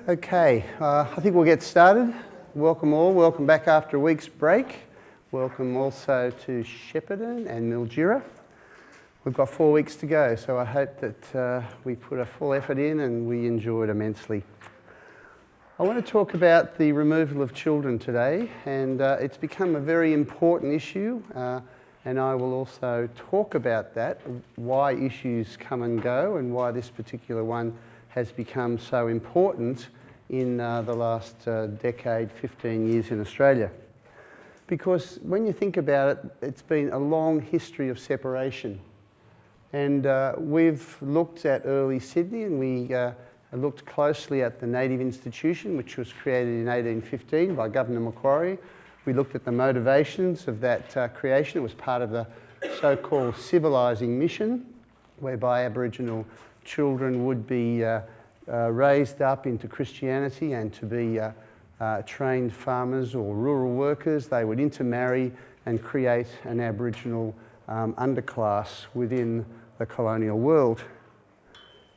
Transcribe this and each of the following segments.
Okay, I think we'll get started. Welcome all, welcome back after a week's break. Welcome also to Shepparton and Mildura. We've got 4 weeks to go, so I hope that we put a full effort in and we enjoy it immensely. I want to talk about the removal of children today, and it's become a very important issue, and I will also talk about that, why issues come and go and why this particular one has become so important in the last decade, 15 years in Australia. Because when you think about it, it's been a long history of separation. And we've looked at early Sydney, and we looked closely at the Native Institution, which was created in 1815 by Governor Macquarie. We looked at the motivations of that creation. It was part of the so-called civilising mission, whereby Aboriginal children would be raised up into Christianity and to be trained farmers or rural workers. They would intermarry and create an Aboriginal underclass within the colonial world.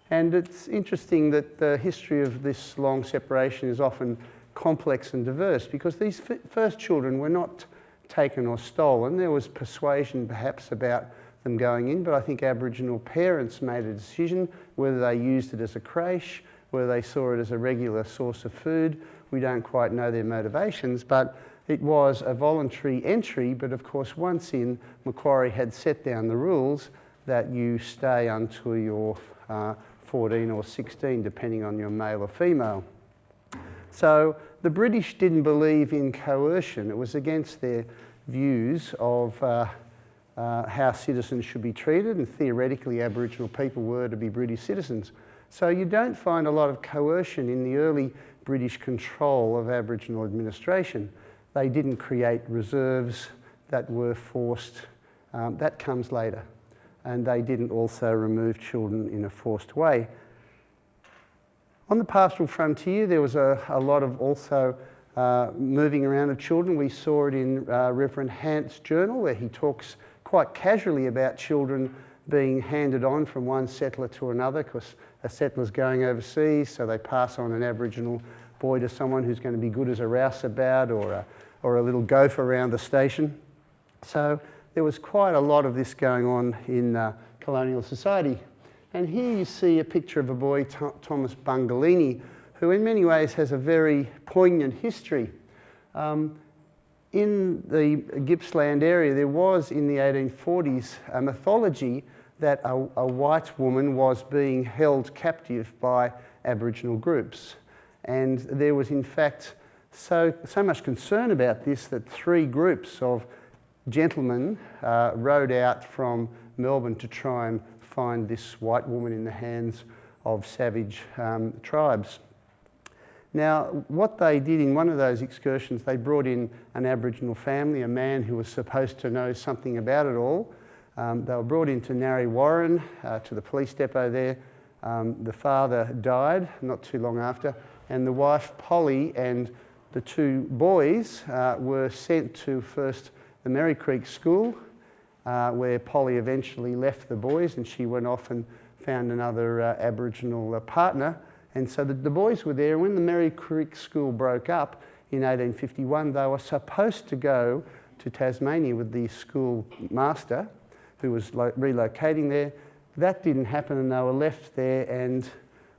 And it's interesting that the history of this long separation is often complex and diverse, because these first children were not taken or stolen. There was persuasion perhaps about them going in, but I think Aboriginal parents made a decision whether they used it as a creche, whether they saw it as a regular source of food. We don't quite know their motivations, but it was a voluntary entry. But of course, once in, Macquarie had set down the rules that you stay until you're 14 or 16, depending on your male or female. So the British didn't believe in coercion. It was against their views of how citizens should be treated, and theoretically Aboriginal people were to be British citizens. So you don't find a lot of coercion in the early British control of Aboriginal administration. They didn't create reserves that were forced. That comes later. And they didn't also remove children in a forced way. On the pastoral frontier, there was a lot of also moving around of children. We saw it in Reverend Hant's journal, where he talks quite casually about children being handed on from one settler to another, because a settler's going overseas, so they pass on an Aboriginal boy to someone who's going to be good as a rouseabout or a little gopher around the station. So there was quite a lot of this going on in colonial society. And here you see a picture of a boy, Thomas Bungalini, who in many ways has a very poignant history. In the Gippsland area, there was in the 1840s a mythology that a white woman was being held captive by Aboriginal groups. And there was in fact so much concern about this that 3 groups of gentlemen rode out from Melbourne to try and find this white woman in the hands of savage tribes. Now, what they did in one of those excursions, they brought in an Aboriginal family, a man who was supposed to know something about it all. They were brought into Narre Warren, to the police depot there. The father died not too long after, and the wife, Polly, and the 2 boys were sent to first the Merri Creek School, where Polly eventually left the boys, and she went off and found another Aboriginal partner. And so the boys were there. When the Merri Creek School broke up in 1851, they were supposed to go to Tasmania with the school master, who was relocating there. That didn't happen, and they were left there, and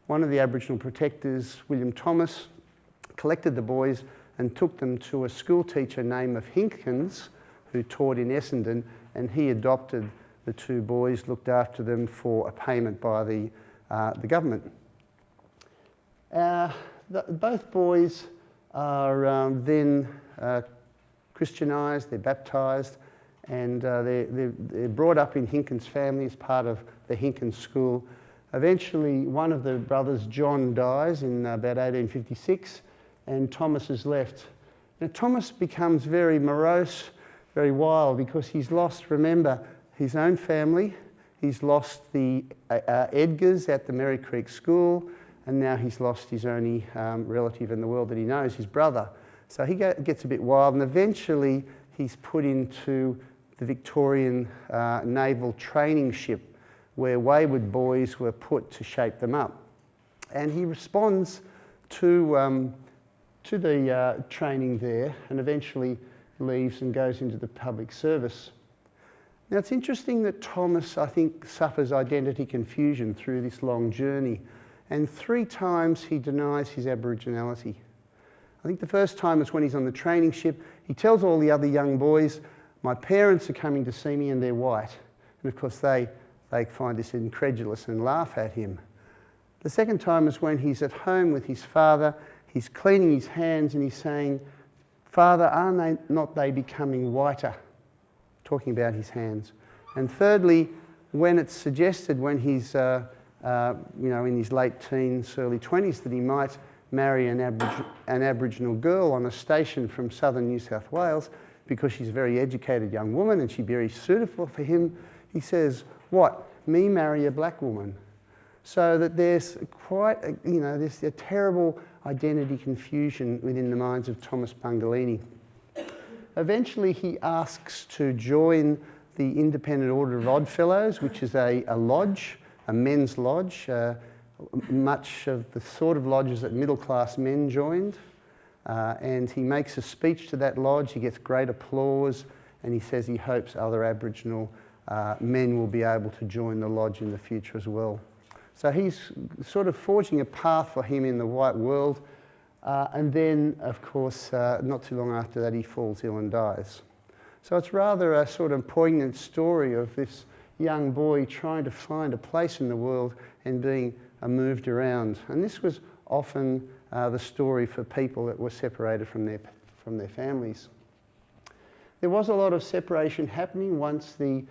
one of the Aboriginal protectors, William Thomas, collected the boys and took them to a school teacher named Hinkins, who taught in Essendon, and he adopted the 2 boys, looked after them for a payment by the government. Both boys are then Christianised, they're baptised, and they're brought up in Hinkins' family as part of the Hinkins School. Eventually, one of the brothers, John, dies in about 1856, and Thomas is left. Now, Thomas becomes very morose, very wild, because he's lost, remember, his own family. He's lost the Edgars at the Merri Creek School, and now he's lost his only relative in the world that he knows, his brother. So he gets a bit wild, and eventually he's put into the Victorian naval training ship, where wayward boys were put to shape them up. And he responds to the training there, and eventually leaves and goes into the public service. Now it's interesting that Thomas, I think, suffers identity confusion through this long journey, and 3 times he denies his Aboriginality. I think the first time is when he's on the training ship. He tells all the other young boys, my parents are coming to see me and they're white. And of course they find this incredulous and laugh at him. The second time is when he's at home with his father, he's cleaning his hands and he's saying, Father, are not they becoming whiter? Talking about his hands. And thirdly, when it's suggested when he's in his late teens, early 20s, that he might marry an Aboriginal girl on a station from southern New South Wales because she's a very educated young woman and she'd be very suitable for him, he says, what, me marry a black woman? So that there's quite, there's a terrible identity confusion within the minds of Thomas Bungalini. Eventually he asks to join the Independent Order of Oddfellows, which is a lodge, a men's lodge, much of the sort of lodges that middle-class men joined. And he makes a speech to that lodge, he gets great applause, and he says he hopes other Aboriginal men will be able to join the lodge in the future as well. So he's sort of forging a path for him in the white world. And then, of course, not too long after that, he falls ill and dies. So it's rather a sort of poignant story of this young boy trying to find a place in the world and being moved around. And this was often the story for people that were separated from their families. There was a lot of separation happening once the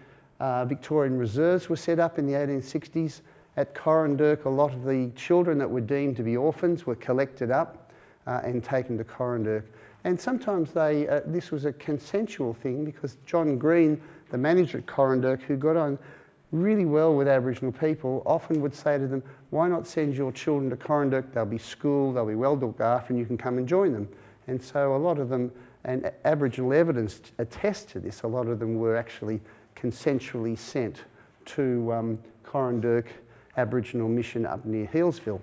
Victorian Reserves were set up in the 1860s. At Corranderk, a lot of the children that were deemed to be orphans were collected up and taken to Corranderk. And sometimes this was a consensual thing because John Green, the manager at Corranderk, who got on really well with Aboriginal people, often would say to them, why not send your children to Corranderk? They'll be schooled, they'll be well looked after, and you can come and join them. And so a lot of them, and Aboriginal evidence attests to this, a lot of them were actually consensually sent to Corranderk Aboriginal mission up near Healesville.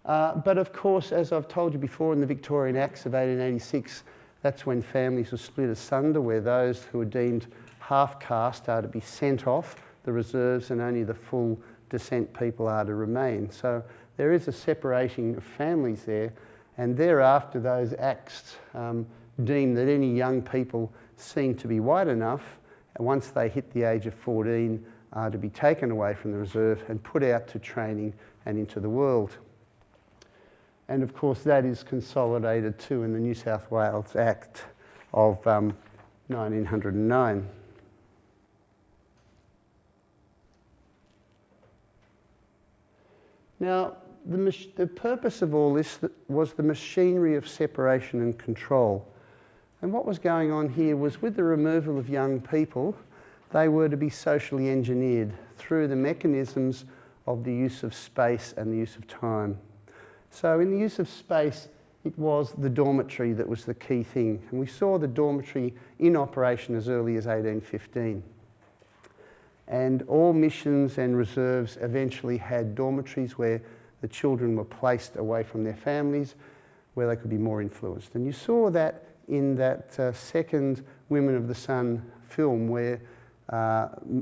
But of course, as I've told you before, in the Victorian Acts of 1886, that's when families were split asunder, where those who are deemed half-caste are to be sent off the reserves and only the full descent people are to remain. So there is a separation of families there, and thereafter those acts deem that any young people seen to be white enough, and once they hit the age of 14, are to be taken away from the reserve and put out to training and into the world. And of course that is consolidated too in the New South Wales Act of 1909. Now, the purpose of all this was the machinery of separation and control. And what was going on here was, with the removal of young people, they were to be socially engineered through the mechanisms of the use of space and the use of time. So in the use of space, it was the dormitory that was the key thing. And we saw the dormitory in operation as early as 1815. And all missions and reserves eventually had dormitories where the children were placed away from their families, where they could be more influenced. And you saw that in that second Women of the Sun film, where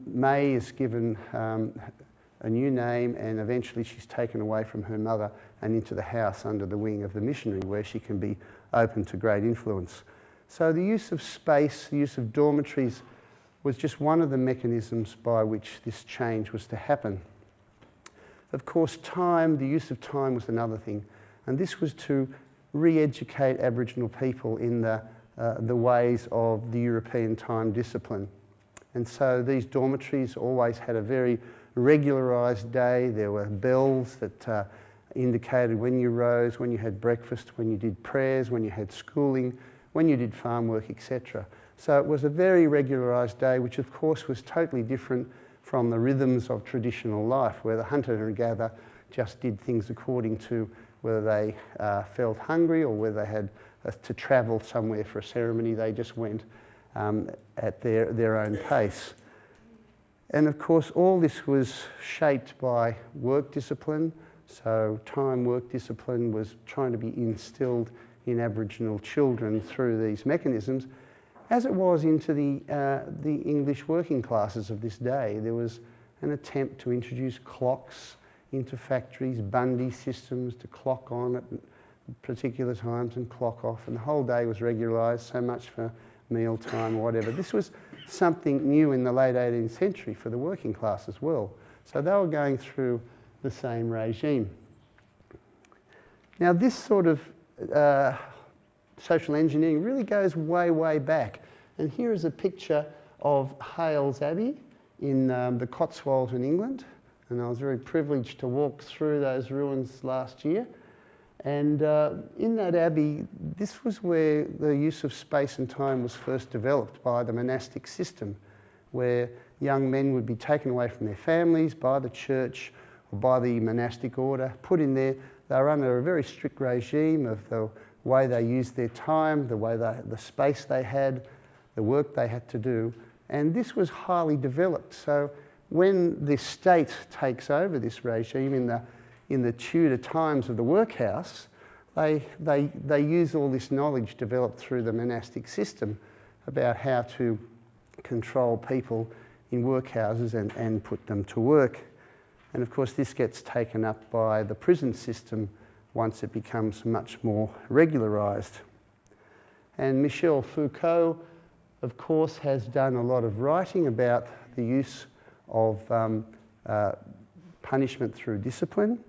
May is given a new name, and eventually she's taken away from her mother and into the house under the wing of the missionary, where she can be open to great influence. So the use of space, the use of dormitories, was just one of the mechanisms by which this change was to happen. Of course, time, the use of time, was another thing, and this was to re-educate Aboriginal people in the ways of the European time discipline. And so these dormitories always had a very regularised day. There were bells that indicated when you rose, when you had breakfast, when you did prayers, when you had schooling, when you did farm work, etc. So it was a very regularised day, which of course was totally different from the rhythms of traditional life, where the hunter and gatherer just did things according to whether they felt hungry or whether they had to travel somewhere for a ceremony. They just went at their own pace. And of course all this was shaped by work discipline, So time, work, discipline was trying to be instilled in Aboriginal children through these mechanisms, as it was into the English working classes of this day. There was an attempt to introduce clocks into factories, Bundy systems to clock on at particular times and clock off, and the whole day was regularised, so much for meal time or whatever. This was something new in the late 18th century for the working class as well. So they were going through the same regime. Now this sort of social engineering really goes way, way back. And here is a picture of Hales Abbey in the Cotswolds in England. And I was very privileged to walk through those ruins last year. And in that abbey, this was where the use of space and time was first developed by the monastic system, where young men would be taken away from their families by the church or by the monastic order, put in there. They were under a very strict regime of the way they used their time, the space they had, the work they had to do. And this was highly developed. So when the state takes over this regime in the Tudor times of the workhouse, they use all this knowledge developed through the monastic system about how to control people in workhouses and put them to work. And of course this gets taken up by the prison system once it becomes much more regularised. And Michel Foucault, of course, has done a lot of writing about the use of punishment through discipline.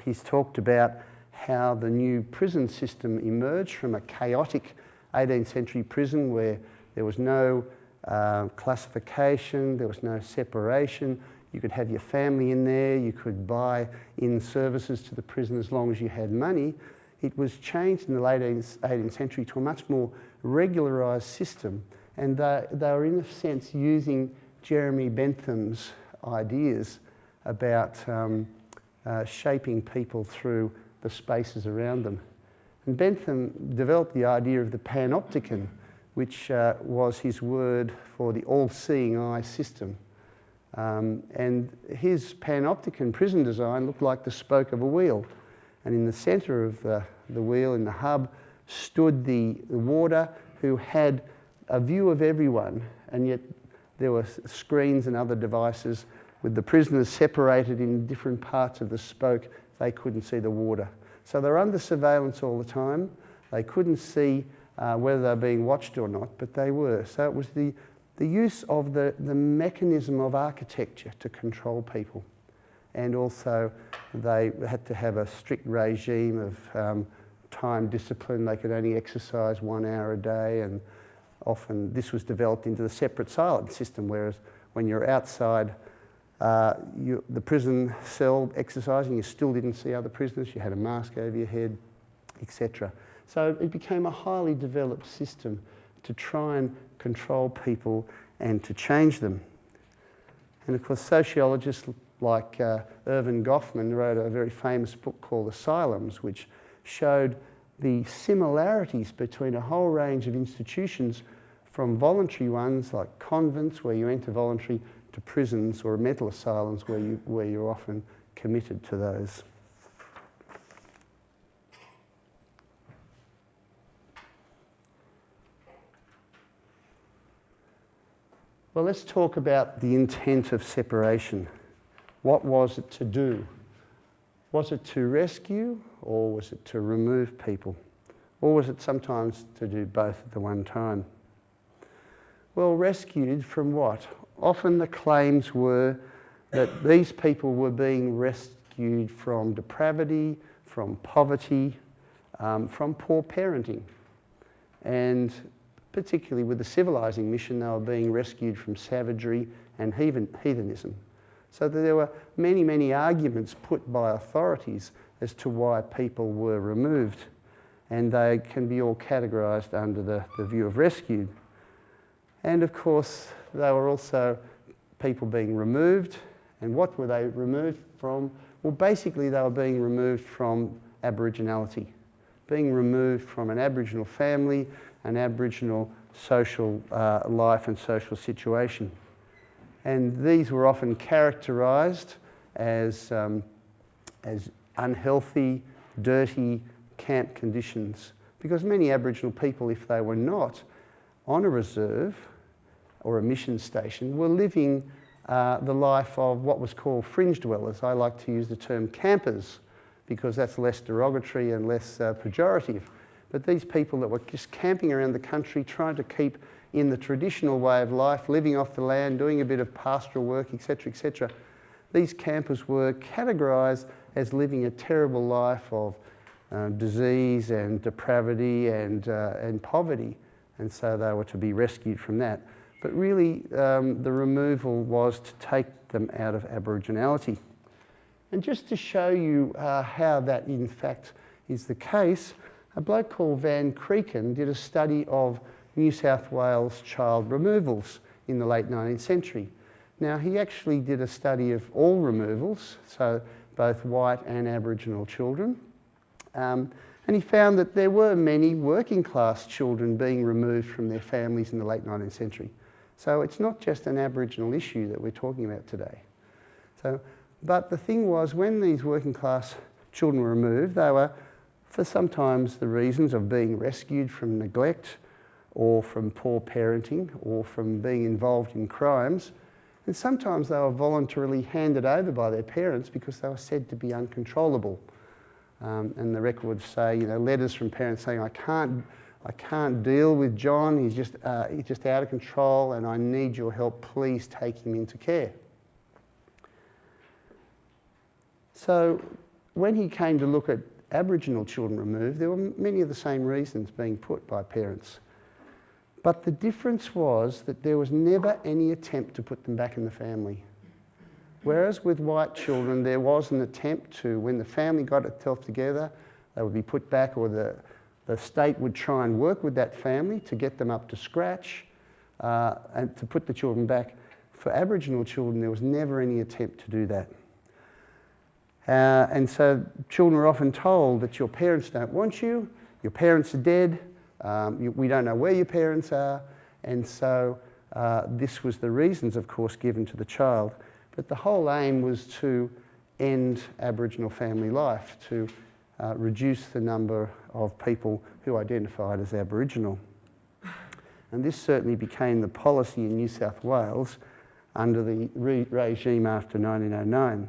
He's talked about how the new prison system emerged from a chaotic 18th century prison where there was no classification, there was no separation. You could have your family in there, you could buy in services to the prison as long as you had money. It was changed in the late 18th century to a much more regularised system, and they were in a sense using Jeremy Bentham's ideas about shaping people through the spaces around them. And Bentham developed the idea of the panopticon, which was his word for the all-seeing eye system. And his panopticon prison design looked like the spoke of a wheel. And in the centre of the wheel, in the hub, stood the warder who had a view of everyone, and yet there were screens and other devices with the prisoners separated in different parts of the spoke. They couldn't see the warder. So they were under surveillance all the time. They couldn't see whether they were being watched or not, but they were. So it was the use of the mechanism of architecture to control people. And also they had to have a strict regime of time discipline. They could only exercise 1 hour a day, and often this was developed into the separate silence system, whereas when you're outside the prison cell exercising, you still didn't see other prisoners, you had a mask over your head, etc. So it became a highly developed system to try and control people and to change them. And of course sociologists like Irving Goffman wrote a very famous book called Asylums, which showed the similarities between a whole range of institutions, from voluntary ones like convents where you enter voluntary, to prisons or mental asylums where you're often committed to those. Well, let's talk about the intent of separation. What was it to do? Was it to rescue, or was it to remove people? Or was it sometimes to do both at the one time? Well, rescued from what? Often the claims were that these people were being rescued from depravity, from poverty, from poor parenting. And particularly with the civilising mission, they were being rescued from savagery and heathenism. So there were many, many arguments put by authorities as to why people were removed, and they can be all categorised under the view of rescued. And of course, they were also people being removed. And what were they removed from? Well, basically they were being removed from Aboriginality, being removed from an Aboriginal family, an Aboriginal social life and social situation. And these were often characterised as as unhealthy, dirty camp conditions, because many Aboriginal people, if they were not on a reserve or a mission station, were living the life of what was called fringe dwellers. I like to use the term campers because that's less derogatory and less pejorative. But these people that were just camping around the country, trying to keep in the traditional way of life, living off the land, doing a bit of pastoral work, etc., etc. These campers were categorised as living a terrible life of disease and depravity and poverty, and so they were to be rescued from that. But really, the removal was to take them out of Aboriginality. And just to show you how that in fact is the case, a bloke called Van Creeken did a study of New South Wales child removals in the late 19th century. Now, he actually did a study of all removals, so both white and Aboriginal children, and he found that there were many working class children being removed from their families in the late 19th century. So it's not just an Aboriginal issue that we're talking about today. But the thing was, when these working class children were removed, they were for sometimes the reasons of being rescued from neglect or from poor parenting or from being involved in crimes. And sometimes they were voluntarily handed over by their parents because they were said to be uncontrollable. And the records say, you know, letters from parents saying, I can't deal with John, he's just out of control and I need your help, please take him into care. So when he came to look at Aboriginal children removed, there were many of the same reasons being put by parents. But the difference was that there was never any attempt to put them back in the family. Whereas with white children, there was an attempt to, when the family got itself together, they would be put back, or the state would try and work with that family to get them up to scratch and to put the children back. For Aboriginal children, there was never any attempt to do that. And so children are often told that your parents don't want you, your parents are dead, we don't know where your parents are, and so this was the reasons, of course, given to the child. But the whole aim was to end Aboriginal family life, to reduce the number of people who identified as Aboriginal. And this certainly became the policy in New South Wales under the regime after 1909.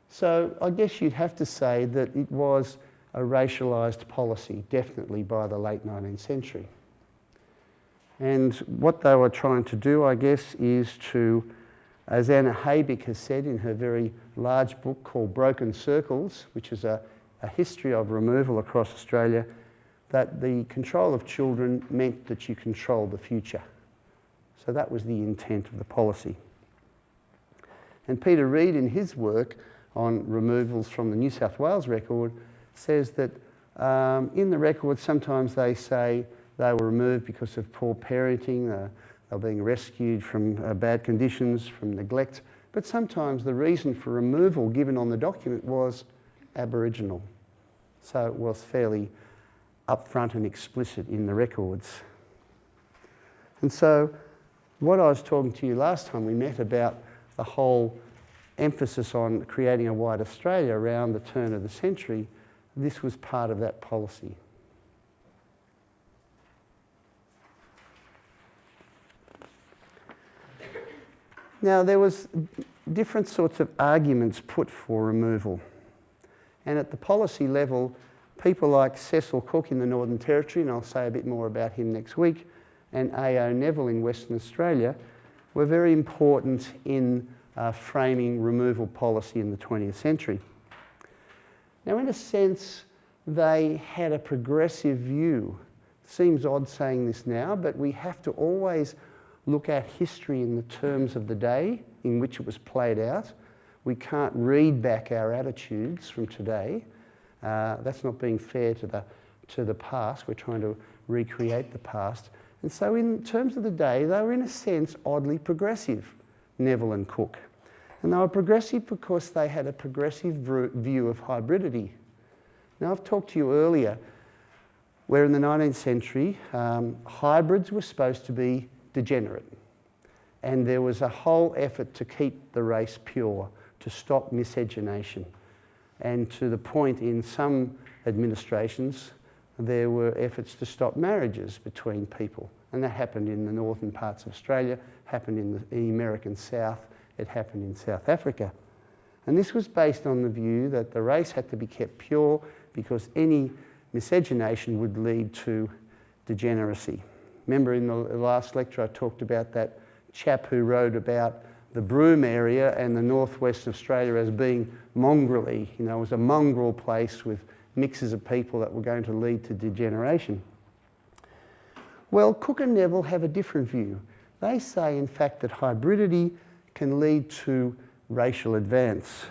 So I guess you'd have to say that it was a racialised policy, definitely by the late 19th century. And what they were trying to do, I guess, is to, as Anna Haybick has said in her very large book called Broken Circles, which is a history of removal across Australia, that the control of children meant that you control the future. So that was the intent of the policy. And Peter Reid, in his work on removals from the New South Wales record, says that in the record sometimes they say they were removed because of poor parenting, they were being rescued from bad conditions, from neglect, but sometimes the reason for removal given on the document was Aboriginal. So it was fairly upfront and explicit in the records. And so what I was talking to you last time we met about the whole emphasis on creating a white Australia around the turn of the century, this was part of that policy. Now, there was different sorts of arguments put for removal. And at the policy level, people like Cecil Cook in the Northern Territory, and I'll say a bit more about him next week, and A.O. Neville in Western Australia, were very important in framing removal policy in the 20th century. Now, in a sense, they had a progressive view. It seems odd saying this now, but we have to always look at history in the terms of the day in which it was played out. We can't read back our attitudes from today. That's not being fair to the past. We're trying to recreate the past. And so in terms of the day, they were in a sense oddly progressive, Neville and Cook. And they were progressive because they had a progressive view of hybridity. Now, I've talked to you earlier where in the 19th century, hybrids were supposed to be degenerate. And there was a whole effort to keep the race pure, to stop miscegenation. And to the point in some administrations, there were efforts to stop marriages between people. And that happened in the northern parts of Australia, happened in the American South, it happened in South Africa. And this was based on the view that the race had to be kept pure because any miscegenation would lead to degeneracy. Remember in the last lecture I talked about that chap who wrote about the Broome area and the northwest of Australia as being mongrelly. You know, it was a mongrel place with mixes of people that were going to lead to degeneration. Well, Cook and Neville have a different view. They say, in fact, that hybridity can lead to racial advance.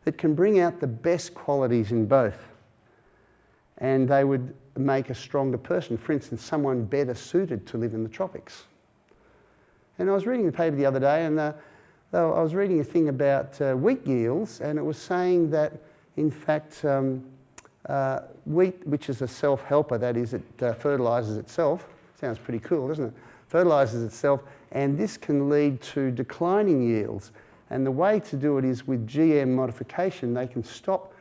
It can bring out the best qualities in both. And they would make a stronger person. For instance, someone better suited to live in the tropics. And I was reading the paper the other day, and I was reading a thing about wheat yields, and it was saying that, in fact, wheat, which is a self-helper, that is, it fertilises itself. Sounds pretty cool, doesn't it? Fertilises itself, and this can lead to declining yields. And the way to do it is with GM modification. They can stop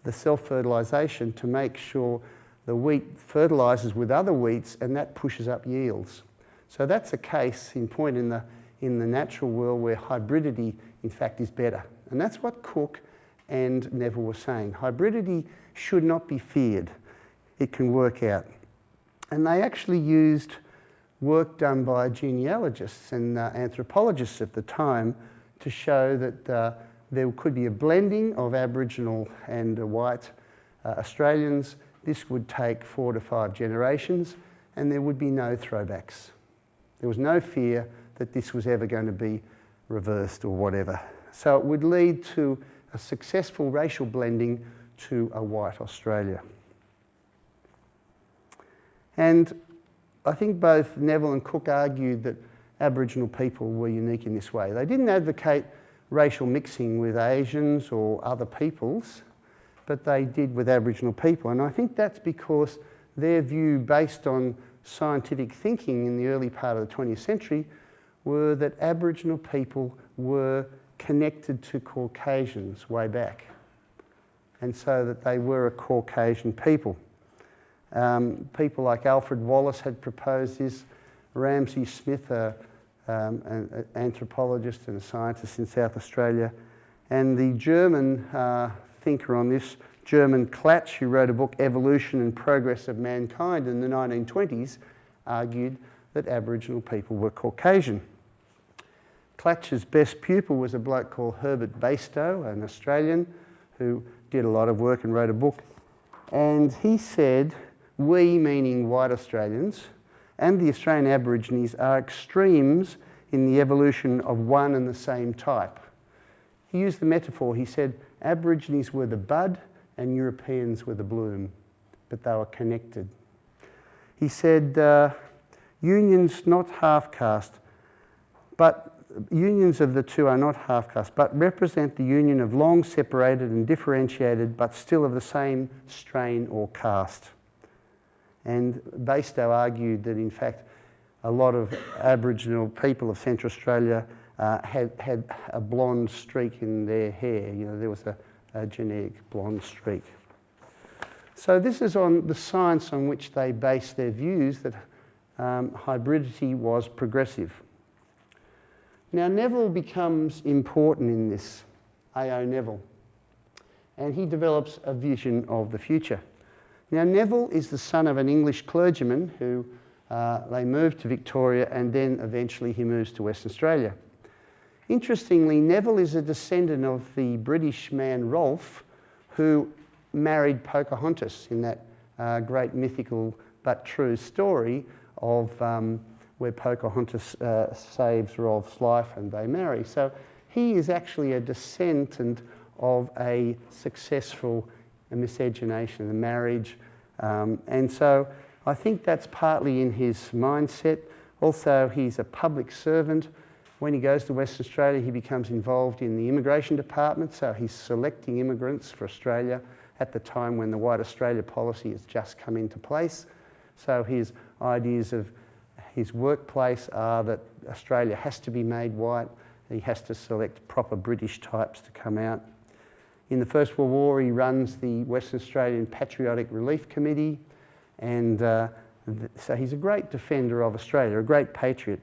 the self-fertilisation to make sure the wheat fertilises with other wheats, and that pushes up yields. So that's a case in point in the natural world where hybridity, in fact, is better. And that's what Cook and Neville were saying. Hybridity should not be feared. It can work out. And they actually used work done by genealogists and anthropologists at the time to show that there could be a blending of Aboriginal and white Australians. This would take 4 to 5 generations, and there would be no throwbacks. There was no fear that this was ever going to be reversed or whatever. So it would lead to a successful racial blending to a white Australia. And I think both Neville and Cook argued that Aboriginal people were unique in this way. They didn't advocate racial mixing with Asians or other peoples, but they did with Aboriginal people. And I think that's because their view, based on scientific thinking in the early part of the 20th century, were that Aboriginal people were connected to Caucasians way back, and so that they were a Caucasian people. People like Alfred Wallace had proposed this. Ramsay Smith, an anthropologist and a scientist in South Australia, and the German thinker on this, German Klatsch, who wrote a book, Evolution and Progress of Mankind, in the 1920s, argued that Aboriginal people were Caucasian. Klatsch's best pupil was a bloke called Herbert Bastow, an Australian, who did a lot of work and wrote a book. And he said, we, meaning white Australians, and the Australian Aborigines are extremes in the evolution of one and the same type. He used the metaphor, he said, Aborigines were the bud and Europeans were the bloom, but they were connected. He said, unions not half-caste, but unions of the two are not half-caste, but represent the union of long separated and differentiated, but still of the same strain or caste. And Bastow argued that, in fact, a lot of Aboriginal people of Central Australia had a blonde streak in their hair. You know, there was a genetic blonde streak. So this is on the science on which they based their views that hybridity was progressive. Now Neville becomes important in this, A.O. Neville, and he develops a vision of the future. Now Neville is the son of an English clergyman who they moved to Victoria, and then eventually he moves to Western Australia. Interestingly, Neville is a descendant of the British man Rolfe, who married Pocahontas in that great mythical but true story of where Pocahontas saves Rolfe's life and they marry. So he is actually a descendant of a successful miscegenation, a marriage. And so I think that's partly in his mindset. Also, he's a public servant. When he goes to Western Australia, he becomes involved in the immigration department, so he's selecting immigrants for Australia at the time when the White Australia policy has just come into place. So his ideas of his workplace are that Australia has to be made white, He has to select proper British types to come out. In the First World War, he runs the Western Australian Patriotic Relief Committee, and so he's a great defender of Australia, a great patriot.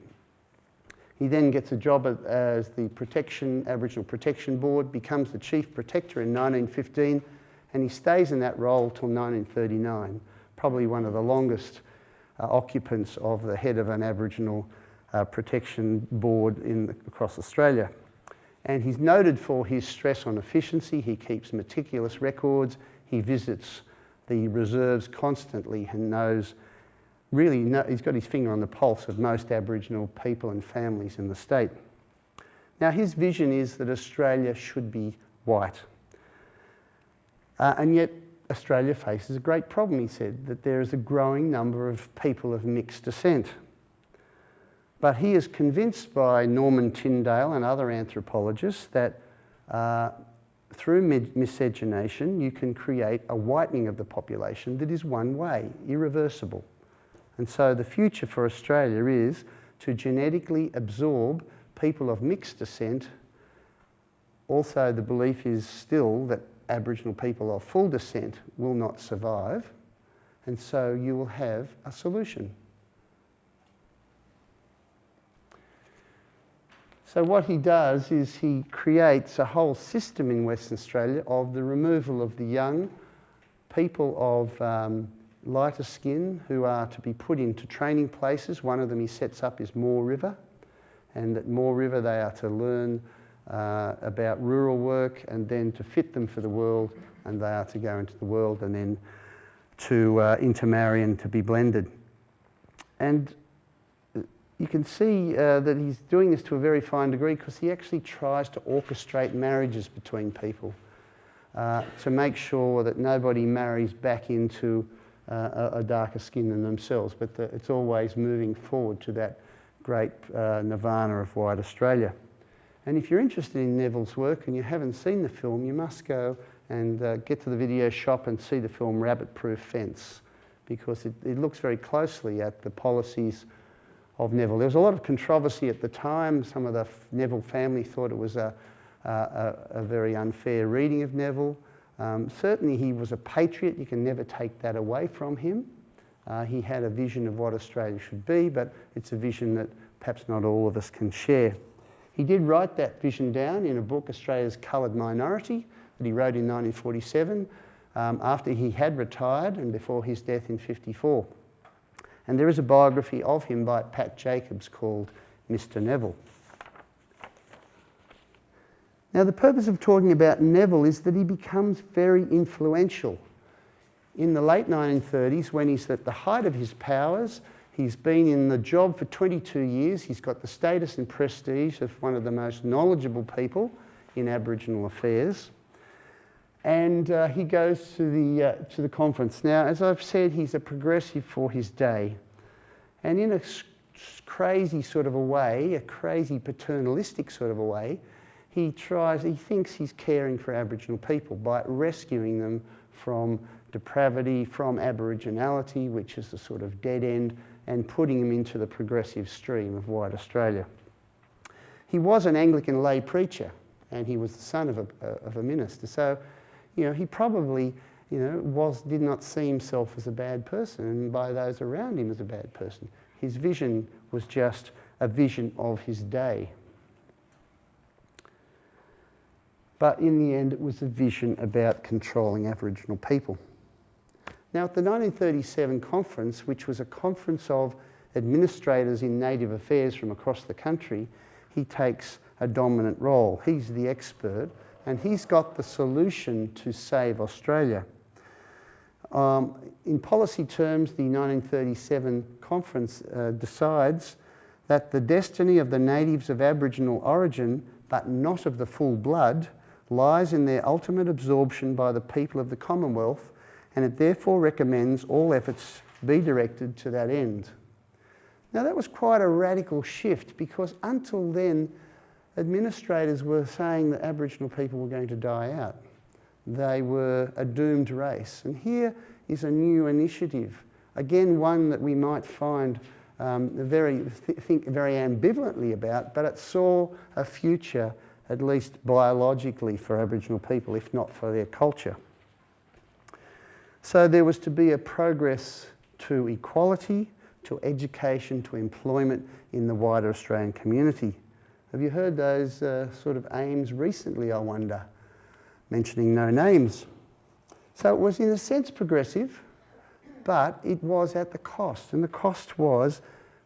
He then gets a job as the Aboriginal Protection Board, becomes the Chief Protector in 1915, and he stays in that role till 1939, probably one of the longest occupants of the head of an Aboriginal Protection Board across Australia. And he's noted for his stress on efficiency. He keeps meticulous records. He visits the reserves constantly and he's got his finger on the pulse of most Aboriginal people and families in the state. Now, his vision is that Australia should be white. And yet Australia faces a great problem, he said, that there is a growing number of people of mixed descent. But he is convinced by Norman Tyndale and other anthropologists that through miscegenation you can create a whitening of the population that is one way, irreversible. And so the future for Australia is to genetically absorb people of mixed descent. Also, the belief is still that Aboriginal people of full descent will not survive, and so you will have a solution. So what he does is he creates a whole system in Western Australia of the removal of the young people of lighter skin who are to be put into training places. One of them he sets up is Moore River, and at Moore River they are to learn about rural work and then to fit them for the world, and they are to go into the world and then to intermarry and to be blended. And you can see that he's doing this to a very fine degree because he actually tries to orchestrate marriages between people to make sure that nobody marries back into a darker skin than themselves, but it's always moving forward to that great nirvana of white Australia. And if you're interested in Neville's work and you haven't seen the film, you must go and get to the video shop and see the film Rabbit Proof Fence, because it looks very closely at the policies of Neville. There was a lot of controversy at the time. Some of the Neville family thought it was a very unfair reading of Neville. Certainly he was a patriot. You can never take that away from him. He had a vision of what Australia should be, but it's a vision that perhaps not all of us can share. He did write that vision down in a book, Australia's Coloured Minority, that he wrote in 1947, after he had retired and before his death in 1954. And there is a biography of him by Pat Jacobs called Mr. Neville. Now, the purpose of talking about Neville is that he becomes very influential. In the late 1930s, when he's at the height of his powers, he's been in the job for 22 years. He's got the status and prestige of one of the most knowledgeable people in Aboriginal affairs. And he goes to the conference. Now, as I've said, he's a progressive for his day. And in a crazy sort of a way, a crazy paternalistic sort of a way, he thinks he's caring for Aboriginal people by rescuing them from depravity, from Aboriginality, which is a sort of dead end, and putting them into the progressive stream of white Australia. He was an Anglican lay preacher, and he was the son of a minister. So, he probably, did not see himself as a bad person, and by those around him as a bad person. His vision was just a vision of his day. But in the end, it was a vision about controlling Aboriginal people. Now, at the 1937 conference, which was a conference of administrators in native affairs from across the country, he takes a dominant role. He's the expert, and he's got the solution to save Australia. In policy terms, the 1937 conference decides that the destiny of the natives of Aboriginal origin, but not of the full blood, lies in their ultimate absorption by the people of the Commonwealth, and it therefore recommends all efforts be directed to that end. Now, that was quite a radical shift, because until then, administrators were saying that Aboriginal people were going to die out. They were a doomed race. And here is a new initiative, again one that we might find think very ambivalently about, but it saw a future, at least biologically, for Aboriginal people, if not for their culture. So there was to be a progress to equality, to education, to employment in the wider Australian community. Have you heard those sort of aims recently, I wonder? Mentioning no names. So it was in a sense progressive, but it was at the cost. And the cost was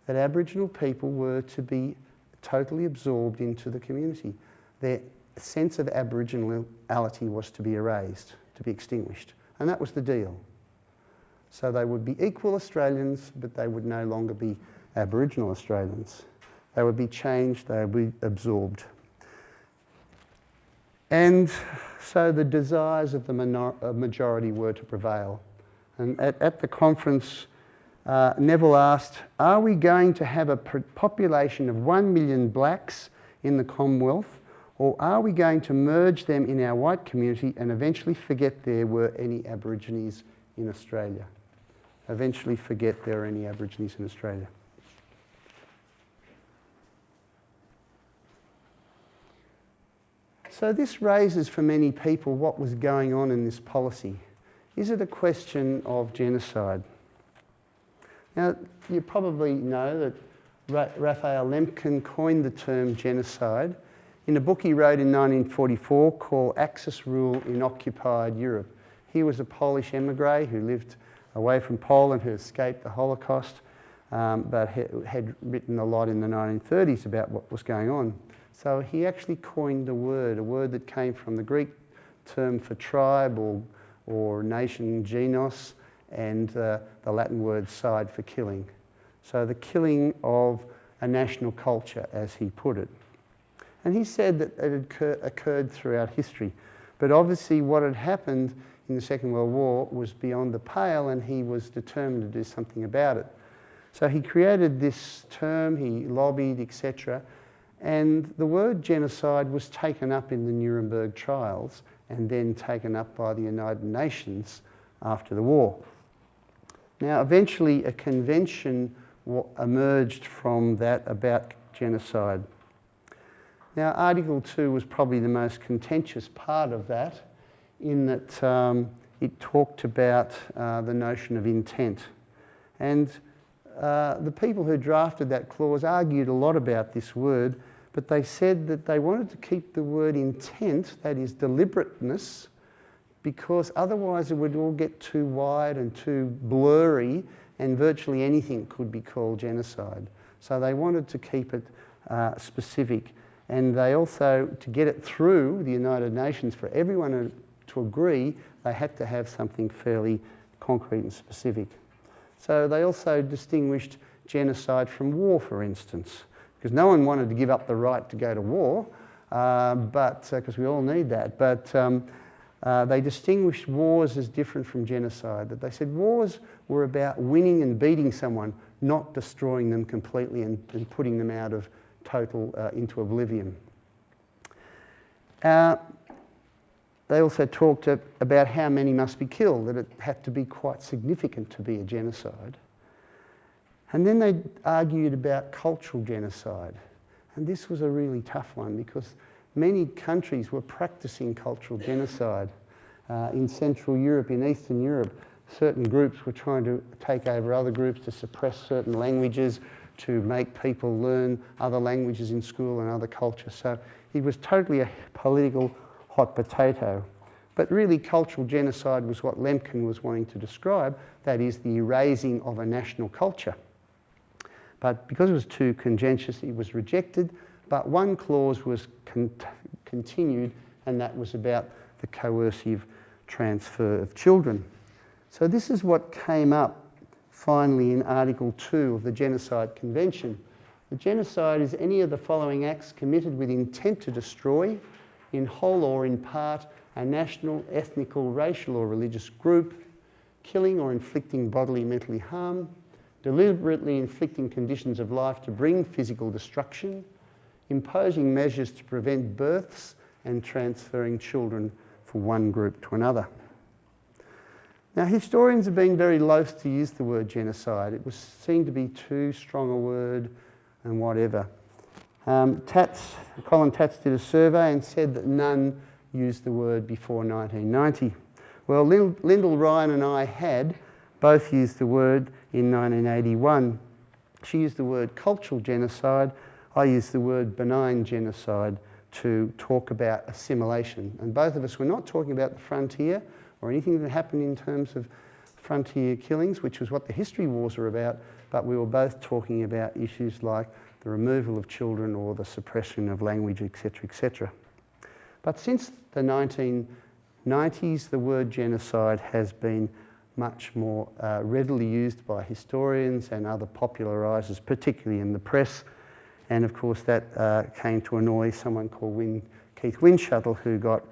that Aboriginal people were to be totally absorbed into the community. Their sense of Aboriginality was to be erased, to be extinguished. And that was the deal. So they would be equal Australians, but they would no longer be Aboriginal Australians. They would be changed, they would be absorbed. And so the desires of the majority were to prevail. And at the conference, Neville asked, are we going to have a population of 1 million blacks in the Commonwealth, or are we going to merge them in our white community and eventually forget there were any Aborigines in Australia? Eventually forget there are any Aborigines in Australia. So this raises for many people what was going on in this policy. Is it a question of genocide? Now, you probably know that Raphael Lemkin coined the term genocide in a book he wrote in 1944 called Axis Rule in Occupied Europe. He was a Polish emigre who lived away from Poland, who escaped the Holocaust, but had written a lot in the 1930s about what was going on. So he actually coined a word that came from the Greek term for tribe or nation, genos, and the Latin word side for killing. So the killing of a national culture, as he put it. And he said that it had occurred throughout history. But obviously what had happened in the Second World War was beyond the pale, and he was determined to do something about it. So he created this term, he lobbied, etc. And the word genocide was taken up in the Nuremberg trials and then taken up by the United Nations after the war. Now, eventually a convention emerged from that about genocide. Now, Article 2 was probably the most contentious part of that, in that it talked about the notion of intent. And the people who drafted that clause argued a lot about this word, but they said that they wanted to keep the word intent, that is deliberateness, because otherwise it would all get too wide and too blurry, and virtually anything could be called genocide. So they wanted to keep it specific. And they also, to get it through the United Nations, for everyone to agree, they had to have something fairly concrete and specific. So they also distinguished genocide from war, for instance, because no one wanted to give up the right to go to war, because we all need that. But they distinguished wars as different from genocide. That they said wars were about winning and beating someone, not destroying them completely and putting them out of total into oblivion. They also talked about how many must be killed, that it had to be quite significant to be a genocide. And then they argued about cultural genocide. And this was a really tough one because many countries were practicing cultural genocide. In Central Europe, in Eastern Europe, certain groups were trying to take over other groups to suppress certain languages, to make people learn other languages in school and other cultures. So it was totally a political hot potato. But really cultural genocide was what Lemkin was wanting to describe, that is the erasing of a national culture. But because it was too contentious, it was rejected, but one clause was continued, and that was about the coercive transfer of children. So this is what came up finally in Article 2 of the Genocide Convention. The genocide is any of the following acts committed with intent to destroy, in whole or in part, a national, ethnical, racial or religious group, killing or inflicting bodily mentally harm, deliberately inflicting conditions of life to bring physical destruction, imposing measures to prevent births and transferring children from one group to another. Now, historians have been very loath to use the word genocide. It was seen to be too strong a word and whatever. Colin Tatz did a survey and said that none used the word before 1990. Well, Lyndall Ryan and I had both used the word in 1981. She used the word cultural genocide. I used the word benign genocide to talk about assimilation. And both of us were not talking about the frontier or anything that happened in terms of frontier killings, which was what the history wars were about, but we were both talking about issues like the removal of children or the suppression of language, etc., etc. But since the 1990s, the word genocide has been much more readily used by historians and other popularisers, particularly in the press. And of course that came to annoy someone called Keith Windschuttle, who got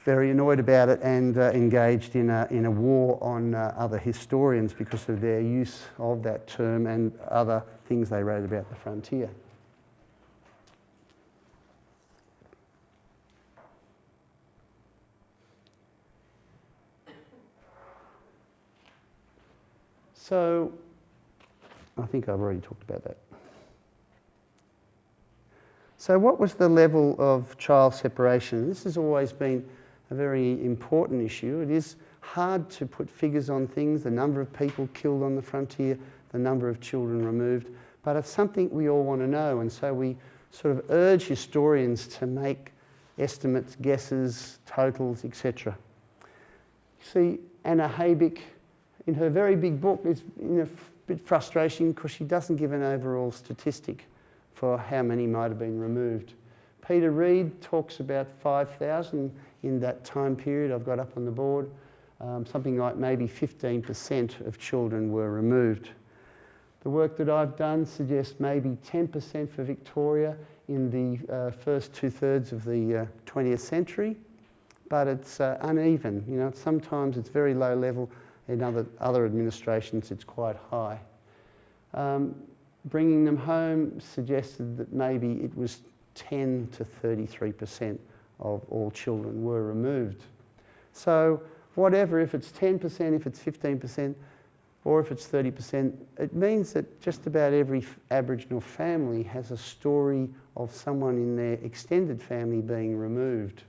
very annoyed about it and engaged in a war on other historians because of their use of that term and other things they wrote about the frontier. So, I think I've already talked about that. So what was the level of child separation? This has always been a very important issue. It is hard to put figures on things, the number of people killed on the frontier, the number of children removed, but it's something we all want to know, and so we sort of urge historians to make estimates, guesses, totals, etc. See, Anna Haybick, in her very big book, is a bit frustrating because she doesn't give an overall statistic for how many might have been removed. Peter Reid talks about 5,000 in that time period I've got up on the board. Something like maybe 15% of children were removed. The work that I've done suggests maybe 10% for Victoria in the first 2/3 of the 20th century, but it's uneven. You know, sometimes it's very low level, in other administrations it's quite high. Bringing them home suggested that maybe it was 10 to 33% of all children were removed. So whatever, if it's 10%, if it's 15%, or if it's 30%, it means that just about every Aboriginal family has a story of someone in their extended family being removed.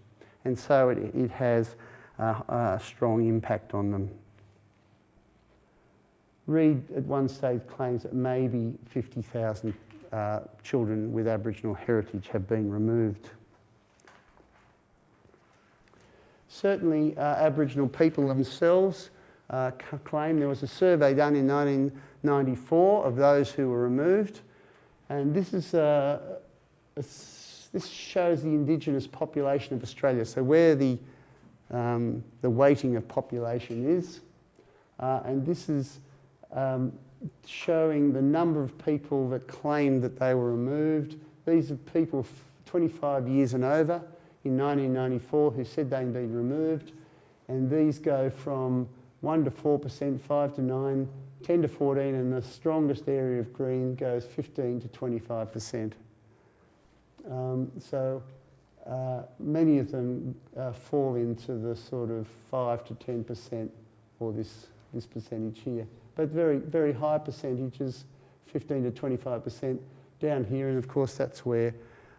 And so it has a strong impact on them. Reid at one stage claims that maybe 50,000 children with Aboriginal heritage have been removed. Certainly Aboriginal people themselves claim there was a survey done in 1994 of those who were removed, and this is this shows the Indigenous population of Australia, so where the weighting of population is, and this is showing the number of people that claimed that they were removed. These are people 25 years and over in 1994 who said they'd been removed, and these go from 1 to 4%, 5 to 9, 10 to 14, and the strongest area of green goes 15 to 25%. So many of them fall into the sort of 5 to 10% or this percentage here. But very, very high percentages, 15 to 25% down here, and of course that's where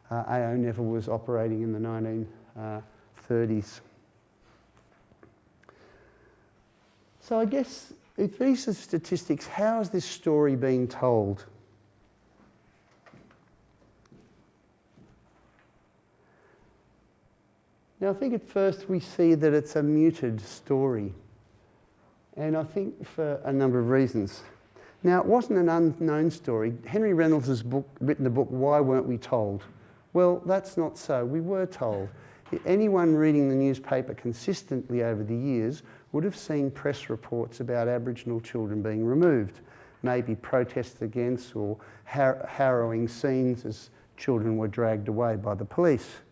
AO Neville was operating in the 1930s. So I guess if these are statistics, how is this story being told? Now I think at first we see that it's a muted story. And I think for a number of reasons. Now, it wasn't an unknown story. Henry Reynolds has written the book, Why Weren't We Told? Well, that's not so. We were told. Anyone reading the newspaper consistently over the years would have seen press reports about Aboriginal children being removed, maybe protests against or harrowing scenes as children were dragged away by the police.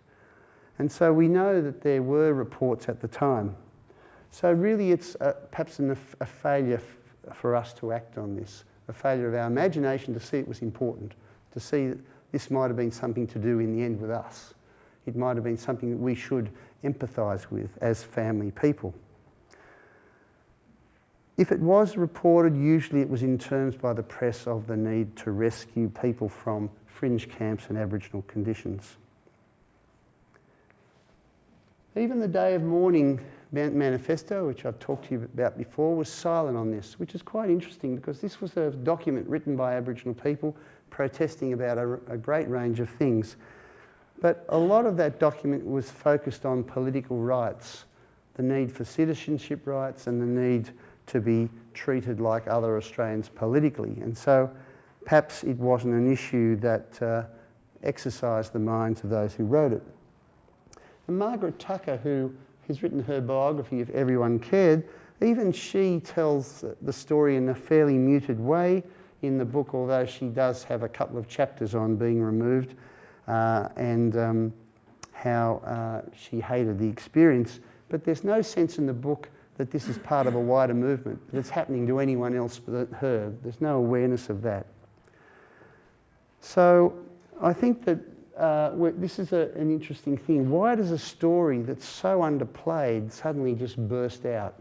And so we know that there were reports at the time. So really it's perhaps a failure for us to act on this, a failure of our imagination to see it was important, to see that this might have been something to do in the end with us. It might have been something that we should empathise with as family people. If it was reported, usually it was in terms by the press of the need to rescue people from fringe camps and Aboriginal conditions. Even the Day of Mourning manifesto, which I've talked to you about before, was silent on this, which is quite interesting because this was a document written by Aboriginal people protesting about a great range of things. But a lot of that document was focused on political rights, the need for citizenship rights and the need to be treated like other Australians politically. And so perhaps it wasn't an issue that exercised the minds of those who wrote it. And Margaret Tucker, who has written her biography, If Everyone Cared, even she tells the story in a fairly muted way in the book, although she does have a couple of chapters on being removed and how she hated the experience. But there's no sense in the book that this is part of a wider movement, that it's happening to anyone else but her. There's no awareness of that. So I think that this is an interesting thing. Why does a story that's so underplayed suddenly just burst out?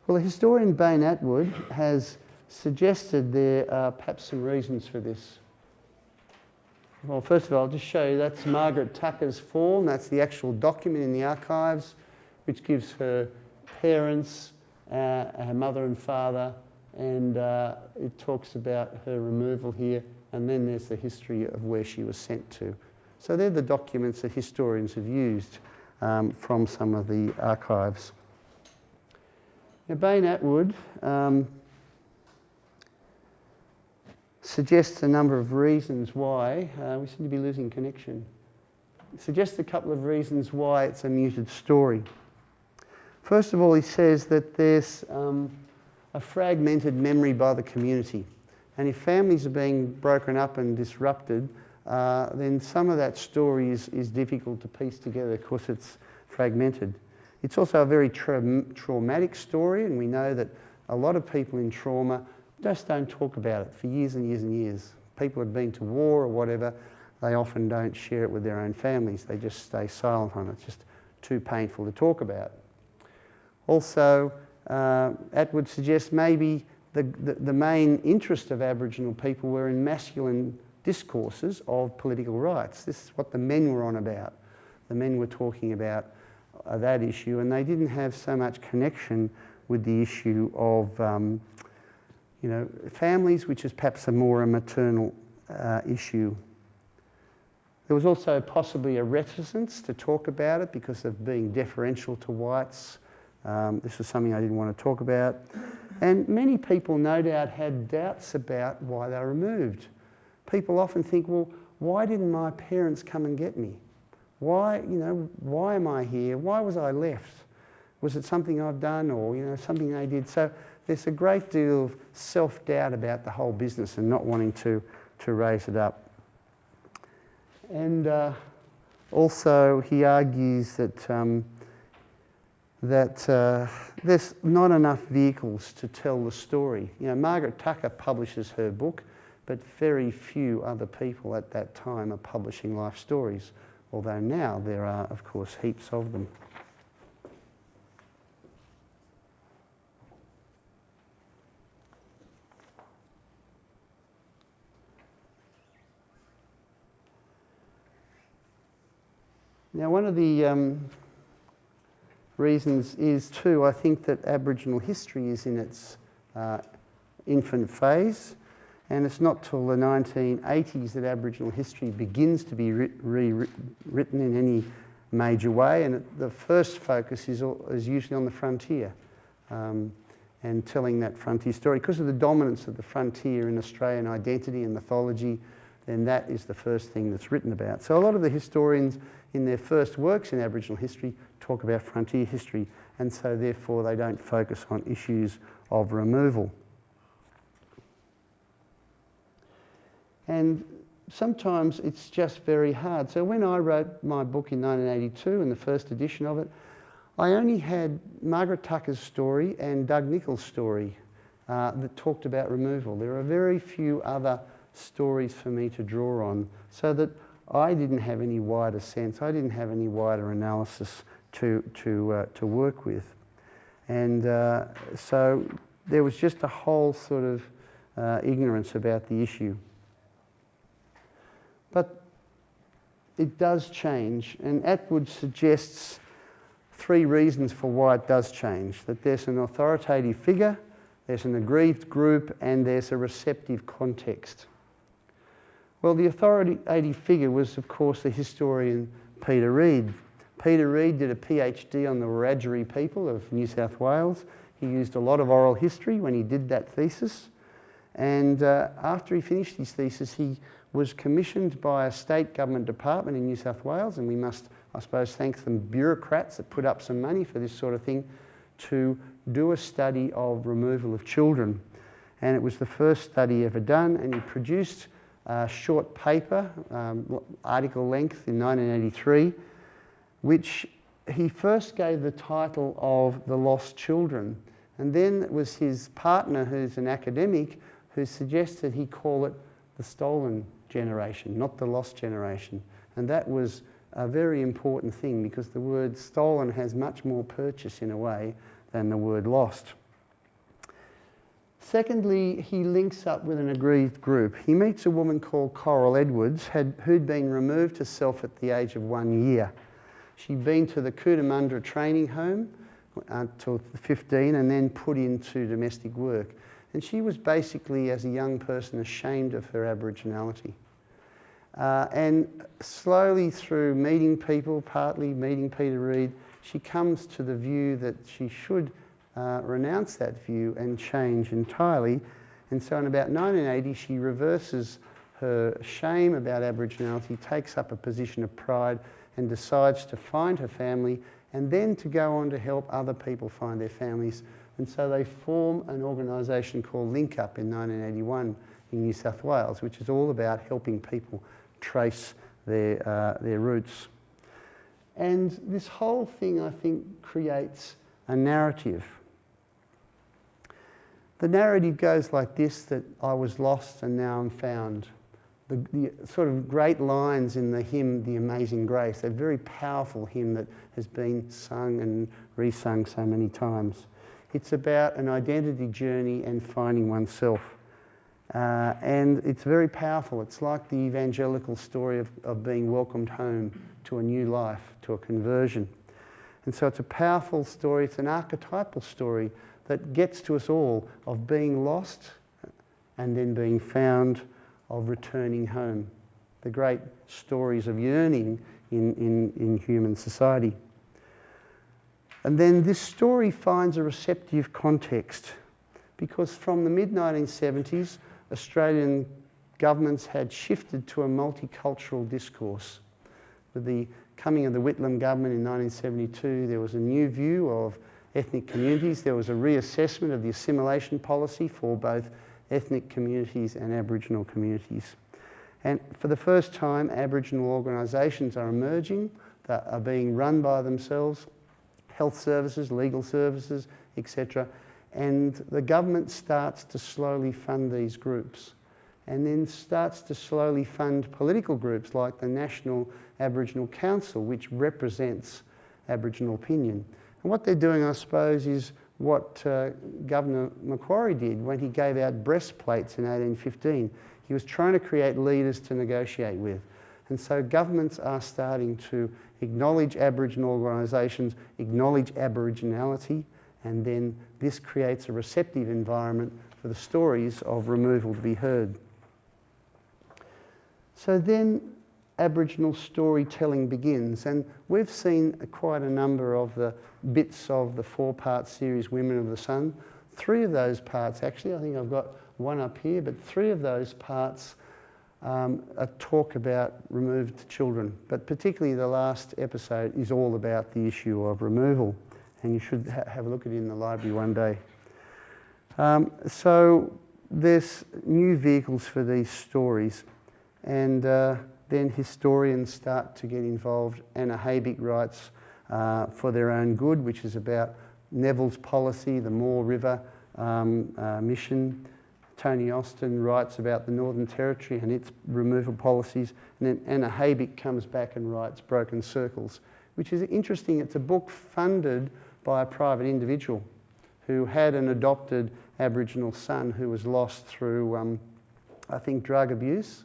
Well, the historian Bain Attwood has suggested there are perhaps some reasons for this. Well, first of all, I'll just show you that's Margaret Tucker's form. That's the actual document in the archives, which gives her parents, her mother and father, and it talks about her removal here, and then there's the history of where she was sent to. So they're the documents that historians have used from some of the archives. Now, Bain Attwood suggests a number of reasons why, we seem to be losing connection, suggests a couple of reasons why it's a muted story. First of all, he says that there's a fragmented memory by the community. And if families are being broken up and disrupted, then some of that story is difficult to piece together because it's fragmented. It's also a very traumatic story, and we know that a lot of people in trauma just don't talk about it for years and years and years. People have been to war or whatever, they often don't share it with their own families. They just stay silent on it. It's just too painful to talk about. Also, Attwood suggests maybe the main interest of Aboriginal people were in masculine discourses of political rights. This is what the men were on about. The men were talking about that issue, and they didn't have so much connection with the issue of families, which is perhaps a more maternal issue. There was also possibly a reticence to talk about it because of being deferential to whites. This was something I didn't want to talk about. And many people no doubt had doubts about why they were removed. People often think, well, why didn't my parents come and get me? Why am I here? Why was I left? Was it something I've done or, something they did? So there's a great deal of self-doubt about the whole business and not wanting to raise it up. And also he argues that there's not enough vehicles to tell the story. Margaret Tucker publishes her book, but very few other people at that time are publishing life stories, although now there are, of course, heaps of them. Now, one of the reasons is too, I think, that Aboriginal history is in its infant phase, and it's not till the 1980s that Aboriginal history begins to be rewritten in any major way, and the first focus is usually on the frontier and telling that frontier story. Because of the dominance of the frontier in Australian identity and mythology, then that is the first thing that's written about. So a lot of the historians in their first works in Aboriginal history talk about frontier history, and so therefore they don't focus on issues of removal. And sometimes it's just very hard. So when I wrote my book in 1982, in the first edition of it, I only had Margaret Tucker's story and Doug Nicholls' story that talked about removal. There are very few other stories for me to draw on, so that I didn't have any wider sense, I didn't have any wider analysis to work with. And so there was just a whole sort of ignorance about the issue. But it does change, and Atwood suggests 3 reasons for why it does change: that there's an authoritative figure, there's an aggrieved group, and there's a receptive context. Well, the authoritative figure was, of course, the historian Peter Reid. Peter Reid did a PhD on the Wiradjuri people of New South Wales. He used a lot of oral history when he did that thesis. And after he finished his thesis, he was commissioned by a state government department in New South Wales, and we must, I suppose, thank some bureaucrats that put up some money for this sort of thing, to do a study of removal of children. And it was the first study ever done, and he produced a short paper, article length, in 1983, which he first gave the title of The Lost Children. And then it was his partner, who's an academic, who suggested he call it the stolen generation, not the lost generation. And that was a very important thing, because the word stolen has much more purchase in a way than the word lost. Secondly, he links up with an aggrieved group. He meets a woman called Coral Edwards, who'd been removed herself at the age of 1 year. She'd been to the Cootamundra training home until 15 and then put into domestic work. And she was basically, as a young person, ashamed of her Aboriginality. And slowly, through meeting people, partly meeting Peter Reid, she comes to the view that she should renounce that view and change entirely. And so in about 1980, she reverses her shame about Aboriginality, takes up a position of pride, and decides to find her family and then to go on to help other people find their families. And so they form an organisation called Link Up in 1981 in New South Wales, which is all about helping people trace their roots. And this whole thing, I think, creates a narrative. The narrative goes like this: that I was lost and now I'm found. The sort of great lines in the hymn, The Amazing Grace, a very powerful hymn that has been sung and re-sung so many times. It's about an identity journey and finding oneself. And it's very powerful. It's like the evangelical story of being welcomed home to a new life, to a conversion. And so it's a powerful story. It's an archetypal story that gets to us all, of being lost and then being found, of returning home. The great stories of yearning in human society. And then this story finds a receptive context, because from the mid-1970s, Australian governments had shifted to a multicultural discourse. With the coming of the Whitlam government in 1972, there was a new view of ethnic communities. There was a reassessment of the assimilation policy for both ethnic communities and Aboriginal communities. And for the first time, Aboriginal organisations are emerging, that are being run by themselves, health services, legal services, etc. And the government starts to slowly fund these groups, and then starts to slowly fund political groups like the National Aboriginal Council, which represents Aboriginal opinion. And what they're doing, I suppose, is what Governor Macquarie did when he gave out breastplates in 1815. He was trying to create leaders to negotiate with. And so governments are starting to acknowledge Aboriginal organisations, acknowledge Aboriginality, and then this creates a receptive environment for the stories of removal to be heard. So then Aboriginal storytelling begins, and we've seen quite a number of the bits of the 4-part series Women of the Sun. 3 of those parts, actually, I think I've got one up here, but 3 of those parts talk about removed children, but particularly the last episode is all about the issue of removal, and you should have a look at it in the library one day. So there's new vehicles for these stories, and then historians start to get involved. Anna Haybick writes For Their Own Good, which is about Neville's policy, the Moore River mission. Tony Austin writes about the Northern Territory and its removal policies. And then Anna Haybick comes back and writes Broken Circles, which is interesting. It's a book funded by a private individual who had an adopted Aboriginal son who was lost through, I think, drug abuse,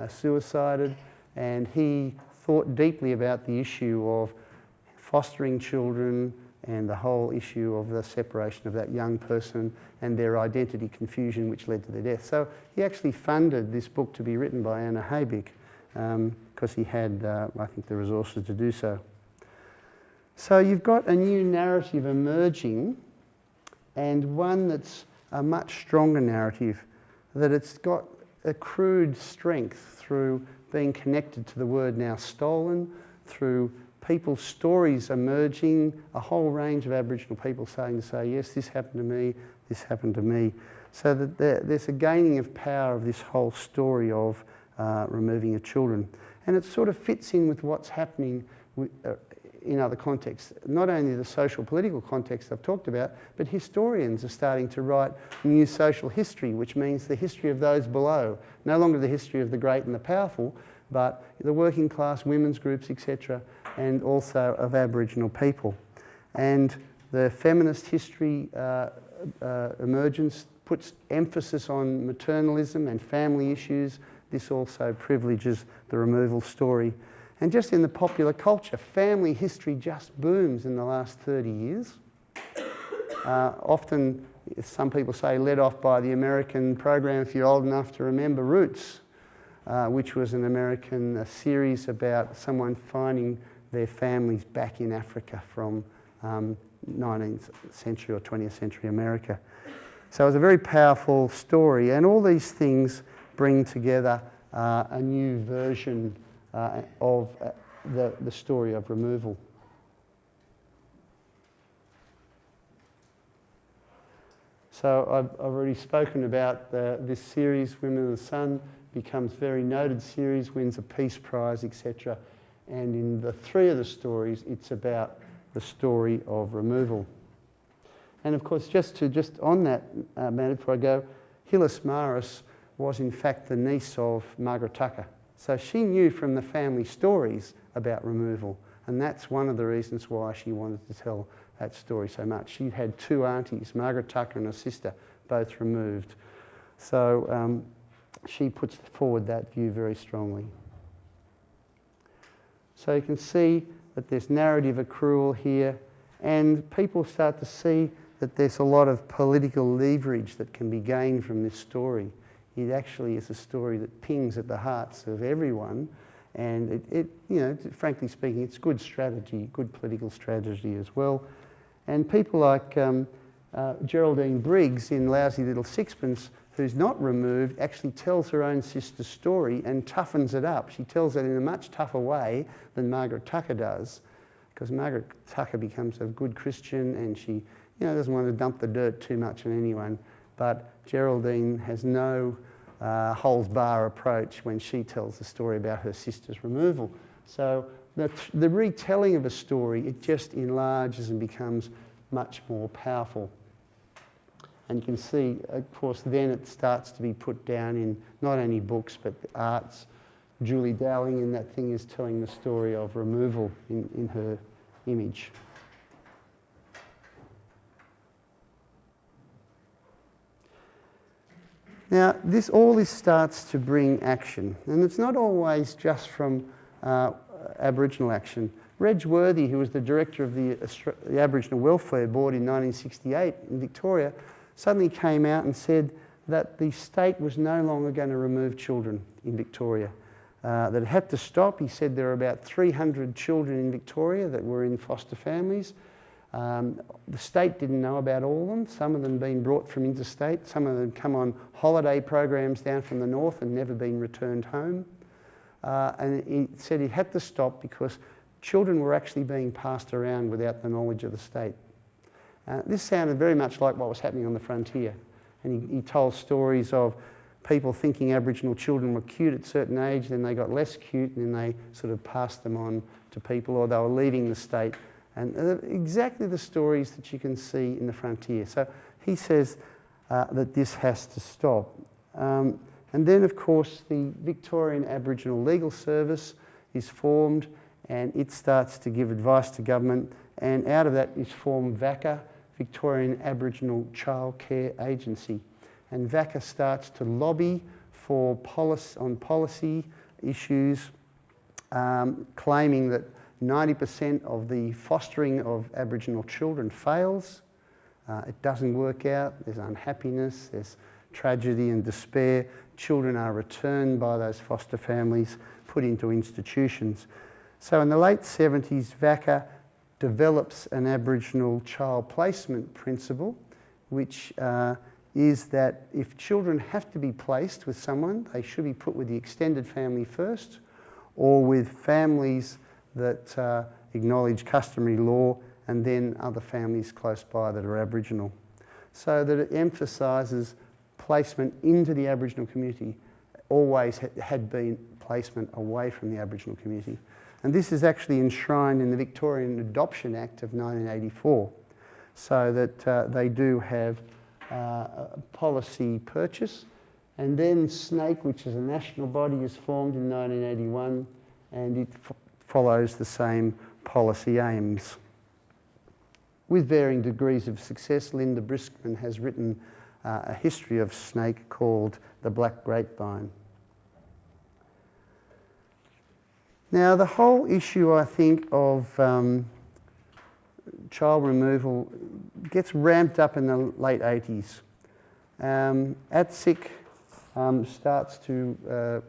suicided, and he thought deeply about the issue of fostering children and the whole issue of the separation of that young person and their identity confusion which led to their death. So he actually funded this book to be written by Anna Haybick because he had, I think, the resources to do so. So you've got a new narrative emerging, and one that's a much stronger narrative, that it's got accrued strength through being connected to the word now stolen, through people's stories emerging, a whole range of Aboriginal people saying, yes, this happened to me, this happened to me. So that there's a gaining of power of this whole story of removing of children. And it sort of fits in with what's happening in other contexts. Not only the social political context I've talked about, but historians are starting to write new social history, which means the history of those below, no longer the history of the great and the powerful, but the working class, women's groups, etc., and also of Aboriginal people. And the feminist history emergence puts emphasis on maternalism and family issues. This also privileges the removal story. And just in the popular culture, family history just booms in the last 30 years. Often, some people say, led off by the American program, if you're old enough to remember, Roots, which was an American series about someone finding their families back in Africa from 19th century or 20th century America. So it's a very powerful story, and all these things bring together a new version of the story of removal. So I've already spoken about this series, Women of the Sun, becomes a very noted series, wins a Peace Prize, etc. And in the three of the stories, it's about the story of removal. And of course, just on that matter, before I go, Hillis Maris was in fact the niece of Margaret Tucker. So she knew from the family stories about removal, and that's one of the reasons why she wanted to tell that story so much. She had two aunties, Margaret Tucker and her sister, both removed. So she puts forward that view very strongly. So you can see that there's narrative accrual here, and people start to see that there's a lot of political leverage that can be gained from this story. It actually is a story that pings at the hearts of everyone, and it you know, frankly speaking, it's good strategy, good political strategy as well. And people like Geraldine Briggs in Lousy Little Sixpence, who's not removed, actually tells her own sister's story and toughens it up. She tells it in a much tougher way than Margaret Tucker does, because Margaret Tucker becomes a good Christian and she doesn't want to dump the dirt too much on anyone. But Geraldine has no holds bar approach when she tells the story about her sister's removal. So the retelling of a story, it just enlarges and becomes much more powerful. And you can see, of course, then it starts to be put down in not only books but the arts. Julie Dowling in that thing is telling the story of removal in her image. Now, all this starts to bring action, and it's not always just from Aboriginal action. Reg Worthy, who was the director of the Aboriginal Welfare Board in 1968 in Victoria, suddenly came out and said that the state was no longer going to remove children in Victoria. That it had to stop. He said there were about 300 children in Victoria that were in foster families. The state didn't know about all of them. Some of them been brought from interstate. Some of them come on holiday programs down from the north and never been returned home. And he said he had to stop because children were actually being passed around without the knowledge of the state. This sounded very much like what was happening on the frontier. And he told stories of people thinking Aboriginal children were cute at a certain age, then they got less cute, and then they sort of passed them on to people, or they were leaving the state. And exactly the stories that you can see in the frontier. So he says that this has to stop. And then, of course, the Victorian Aboriginal Legal Service is formed, and it starts to give advice to government. And out of that is formed VACA, Victorian Aboriginal Childcare Agency. And VACA starts to lobby for policy issues, claiming that 90% of the fostering of Aboriginal children fails. It doesn't work out, there's unhappiness, there's tragedy and despair. Children are returned by those foster families, put into institutions. So in the late 70s, VACA develops an Aboriginal child placement principle, which is that if children have to be placed with someone, they should be put with the extended family first, or with families that acknowledge customary law, and then other families close by that are Aboriginal. So that it emphasises placement into the Aboriginal community. Always had been placement away from the Aboriginal community. And this is actually enshrined in the Victorian Adoption Act of 1984, so that they do have a policy purchase. And then SNAKE, which is a national body, is formed in 1981, and it follows the same policy aims. With varying degrees of success, Linda Briskman has written a history of SNAKE called The Black Grapevine. Now, the whole issue, I think, of child removal gets ramped up in the late 80s. ATSIC starts to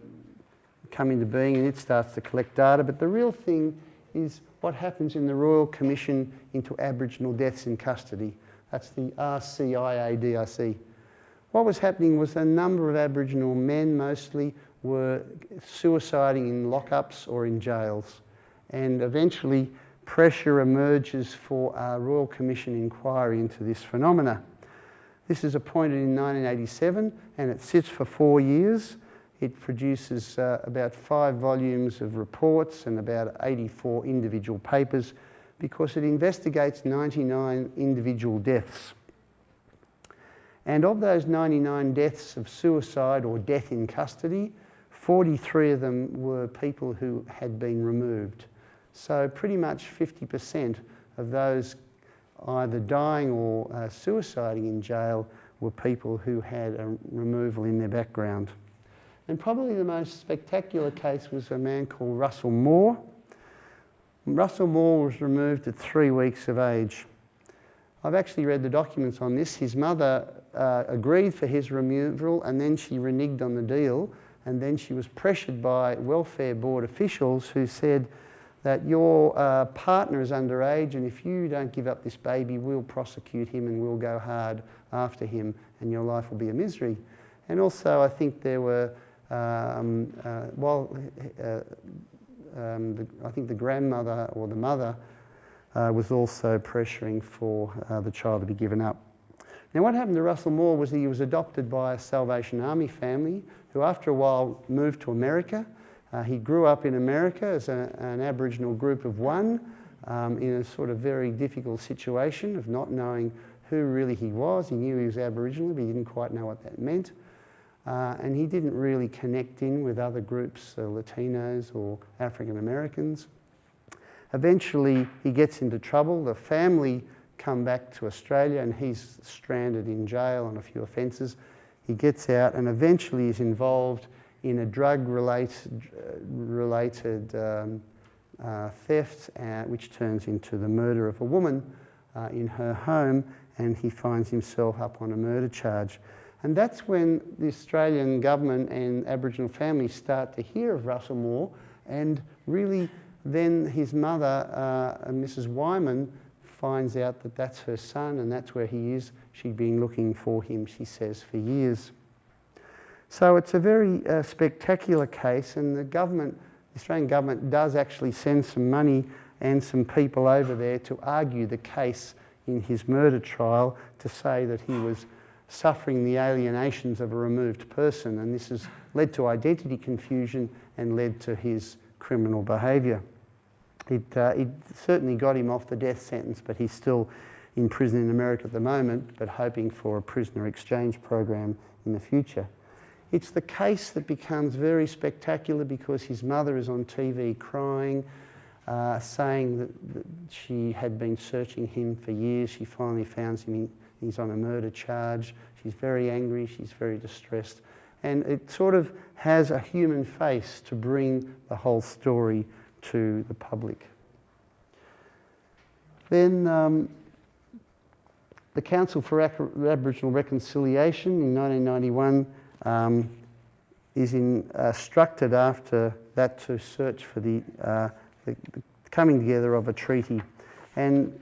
come into being, and it starts to collect data, but the real thing is what happens in the Royal Commission into Aboriginal Deaths in Custody. That's the RCIADRC. What was happening was a number of Aboriginal men mostly were suiciding in lockups or in jails, and eventually pressure emerges for a Royal Commission inquiry into this phenomena. This is appointed in 1987 and it sits for 4 years. It produces about 5 volumes of reports and about 84 individual papers because it investigates 99 individual deaths. And of those 99 deaths of suicide or death in custody, 43 of them were people who had been removed. So pretty much 50% of those either dying or suiciding in jail were people who had a removal in their background. And probably the most spectacular case was a man called Russell Moore. Russell Moore was removed at 3 weeks of age. I've actually read the documents on this. His mother agreed for his removal, and then she reneged on the deal, and then she was pressured by welfare board officials who said that your partner is underage, and if you don't give up this baby, we'll prosecute him and we'll go hard after him and your life will be a misery. And also I think there were, I think the grandmother or the mother was also pressuring for the child to be given up. Now what happened to Russell Moore was he was adopted by a Salvation Army family who after a while moved to America. He grew up in America as an Aboriginal group of one in a sort of very difficult situation of not knowing who really he was. He knew he was Aboriginal, but he didn't quite know what that meant. And he didn't really connect in with other groups, Latinos or African Americans. Eventually he gets into trouble. The family come back to Australia and he's stranded in jail on a few offences. He gets out and eventually is involved in a drug-related theft, which turns into the murder of a woman in her home, and he finds himself up on a murder charge. And that's when the Australian government and Aboriginal families start to hear of Russell Moore, and really then his mother, Mrs. Wyman, finds out that that's her son and that's where he is. She'd been looking for him, she says, for years. So it's a very spectacular case, and the Australian government does actually send some money and some people over there to argue the case in his murder trial to say that he was suffering the alienations of a removed person, and this has led to identity confusion and led to his criminal behaviour. It certainly got him off the death sentence, but he's still in prison in America at the moment, but hoping for a prisoner exchange program in the future. It's the case that becomes very spectacular because his mother is on TV crying. saying that she had been searching him for years. She finally found him. He's on a murder charge. She's very angry. She's very distressed. And it sort of has a human face to bring the whole story to the public. Then the Council for Aboriginal Reconciliation in 1991 is instructed after that to search for the coming together of a treaty. And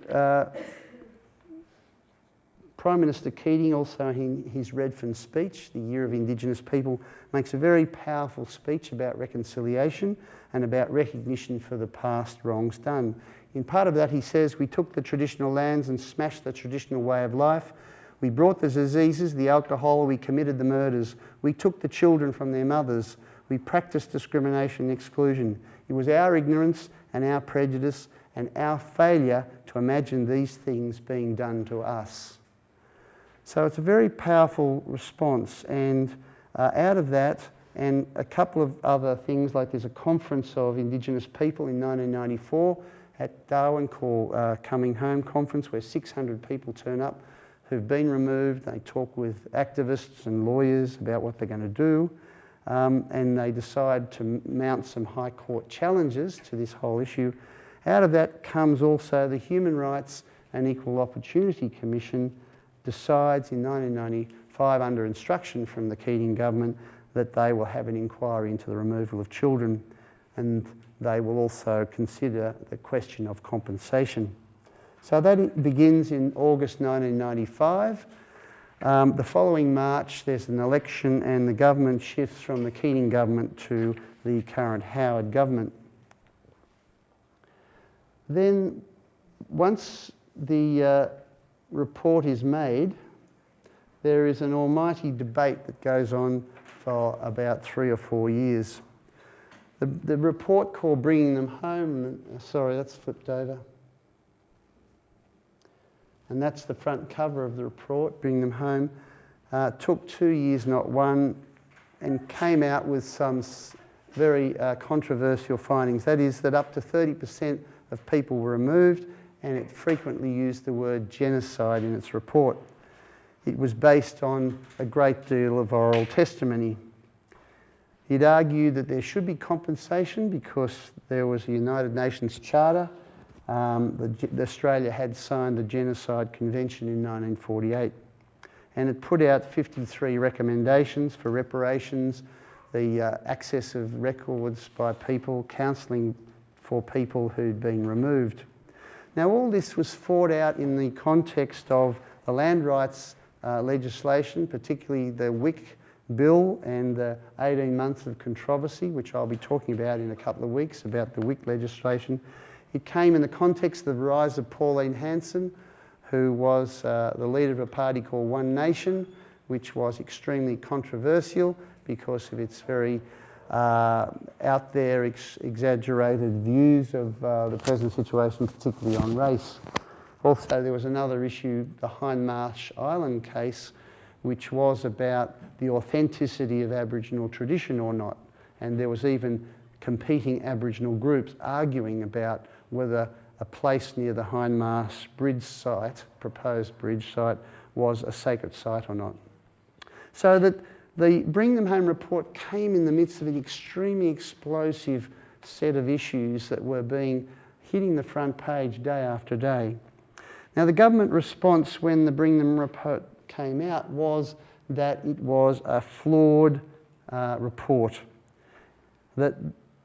Prime Minister Keating, also in his Redfern speech, the Year of Indigenous People, makes a very powerful speech about reconciliation and about recognition for the past wrongs done. In part of that he says, we took the traditional lands and smashed the traditional way of life. We brought the diseases, the alcohol, we committed the murders. We took the children from their mothers. We practiced discrimination and exclusion. It was our ignorance and our prejudice and our failure to imagine these things being done to us. So it's a very powerful response, and out of that and a couple of other things, like there's a conference of Indigenous people in 1994 at Darwin called Coming Home Conference, where 600 people turn up who've been removed. They talk with activists and lawyers about what they're going to do, and they decide to mount some High Court challenges to this whole issue. Out of that comes also the Human Rights and Equal Opportunity Commission decides in 1995, under instruction from the Keating government, that they will have an inquiry into the removal of children, and they will also consider the question of compensation. So that begins in August 1995. The following March, there's an election and the government shifts from the Keating government to the current Howard government. Then, once the report is made, there is an almighty debate that goes on for about 3 or 4 years. The report called Bringing Them Home, sorry, that's flipped over. And that's the front cover of the report, Bring Them Home. Took 2 years, not one, and came out with some very controversial findings. That is that up to 30% of people were removed, and it frequently used the word genocide in its report. It was based on a great deal of oral testimony. It argued that there should be compensation because there was a United Nations Charter. Australia had signed the Genocide Convention in 1948, and it put out 53 recommendations for reparations, the access of records by people, counselling for people who'd been removed. Now, all this was fought out in the context of the land rights legislation, particularly the WIC bill and the 18 months of controversy, which I'll be talking about in a couple of weeks, about the WIC legislation. It came in the context of the rise of Pauline Hanson, who was the leader of a party called One Nation, which was extremely controversial because of its very out there, exaggerated views of the present situation, particularly on race. Also, there was another issue, the Hindmarsh Island case, which was about the authenticity of Aboriginal tradition or not. And there was even competing Aboriginal groups arguing about whether a place near the Hindmarsh bridge site, proposed bridge site, was a sacred site or not. So that the Bring Them Home report came in the midst of an extremely explosive set of issues that were hitting the front page day after day. Now, the government response when the Bring Them report came out was that it was a flawed report, that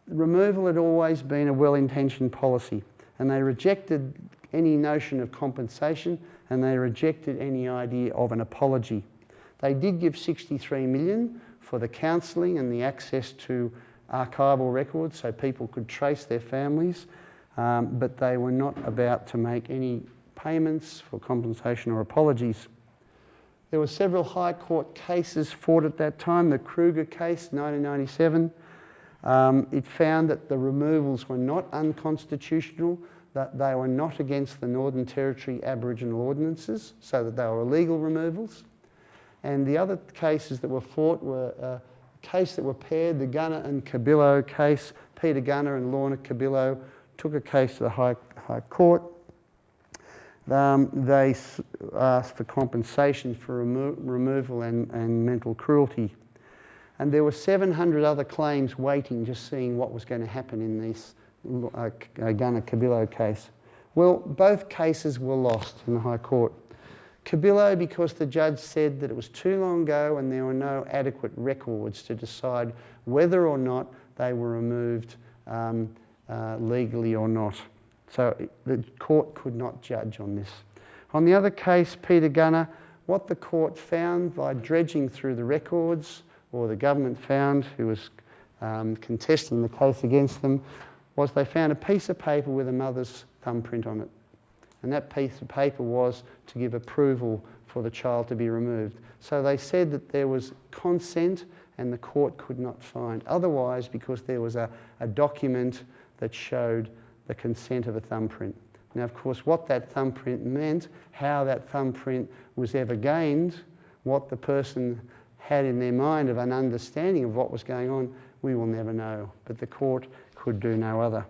removal had always been a well-intentioned policy, and they rejected any notion of compensation, and they rejected any idea of an apology. They did give $63 million for the counselling and the access to archival records so people could trace their families, but they were not about to make any payments for compensation or apologies. There were several High Court cases fought at that time. The Kruger case, 1997, it found that the removals were not unconstitutional, that they were not against the Northern Territory Aboriginal ordinances, so that they were illegal removals. And the other cases that were fought were a case that were paired, the Gunner and Cabillo case. Peter Gunner and Lorna Cabillo took a case to the High Court. They asked for compensation for removal and mental cruelty. And there were 700 other claims waiting, just seeing what was going to happen in this Gunner Cabillo case. Well, both cases were lost in the High Court. Cabillo, because the judge said that it was too long ago and there were no adequate records to decide whether or not they were removed legally or not. So the court could not judge on this. On the other case, Peter Gunner, what the court found by dredging through the records, or the government found, who was contesting the case against them, was they found a piece of paper with a mother's thumbprint on it. And that piece of paper was to give approval for the child to be removed. So they said that there was consent and the court could not find otherwise, because there was a document that showed the consent of a thumbprint. Now, of course, what that thumbprint meant, how that thumbprint was ever gained, what the person had in their mind of an understanding of what was going on, we will never know. But the court could do no other.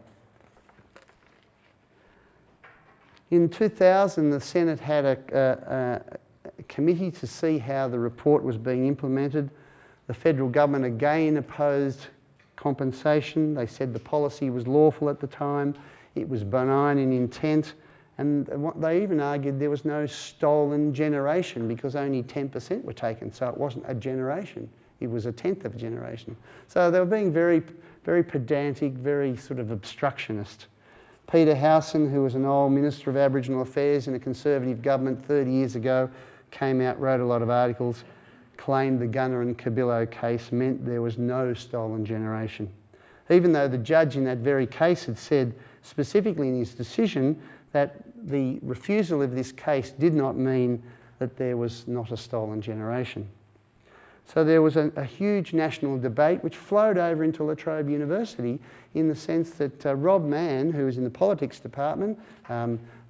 In 2000, the Senate had a committee to see how the report was being implemented. The federal government again opposed compensation. They said the policy was lawful at the time, it was benign in intent, and they even argued there was no stolen generation because only 10% were taken, so it wasn't a generation, it was a tenth of a generation. So they were being very, very pedantic, very sort of obstructionist. Peter Howson, who was an old Minister of Aboriginal Affairs in a Conservative government 30 years ago, came out, wrote a lot of articles, claimed the Gunner and Cabillo case meant there was no stolen generation. Even though the judge in that very case had said specifically in his decision that the refusal of this case did not mean that there was not a stolen generation. So there was a huge national debate which flowed over into La Trobe University, in the sense that Rob Mann, who was in the politics department,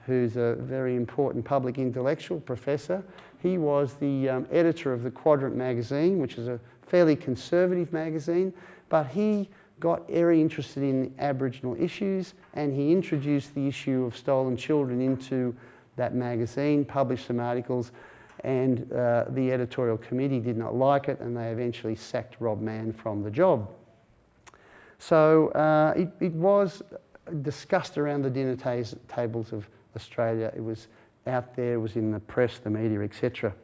who's a very important public intellectual professor, he was the editor of the Quadrant magazine, which is a fairly conservative magazine, but he got very interested in Aboriginal issues, and he introduced the issue of stolen children into that magazine, published some articles, and the editorial committee did not like it, and they eventually sacked Rob Mann from the job. So it was discussed around the dinner tables of Australia. It was out there, it was in the press, the media, etc.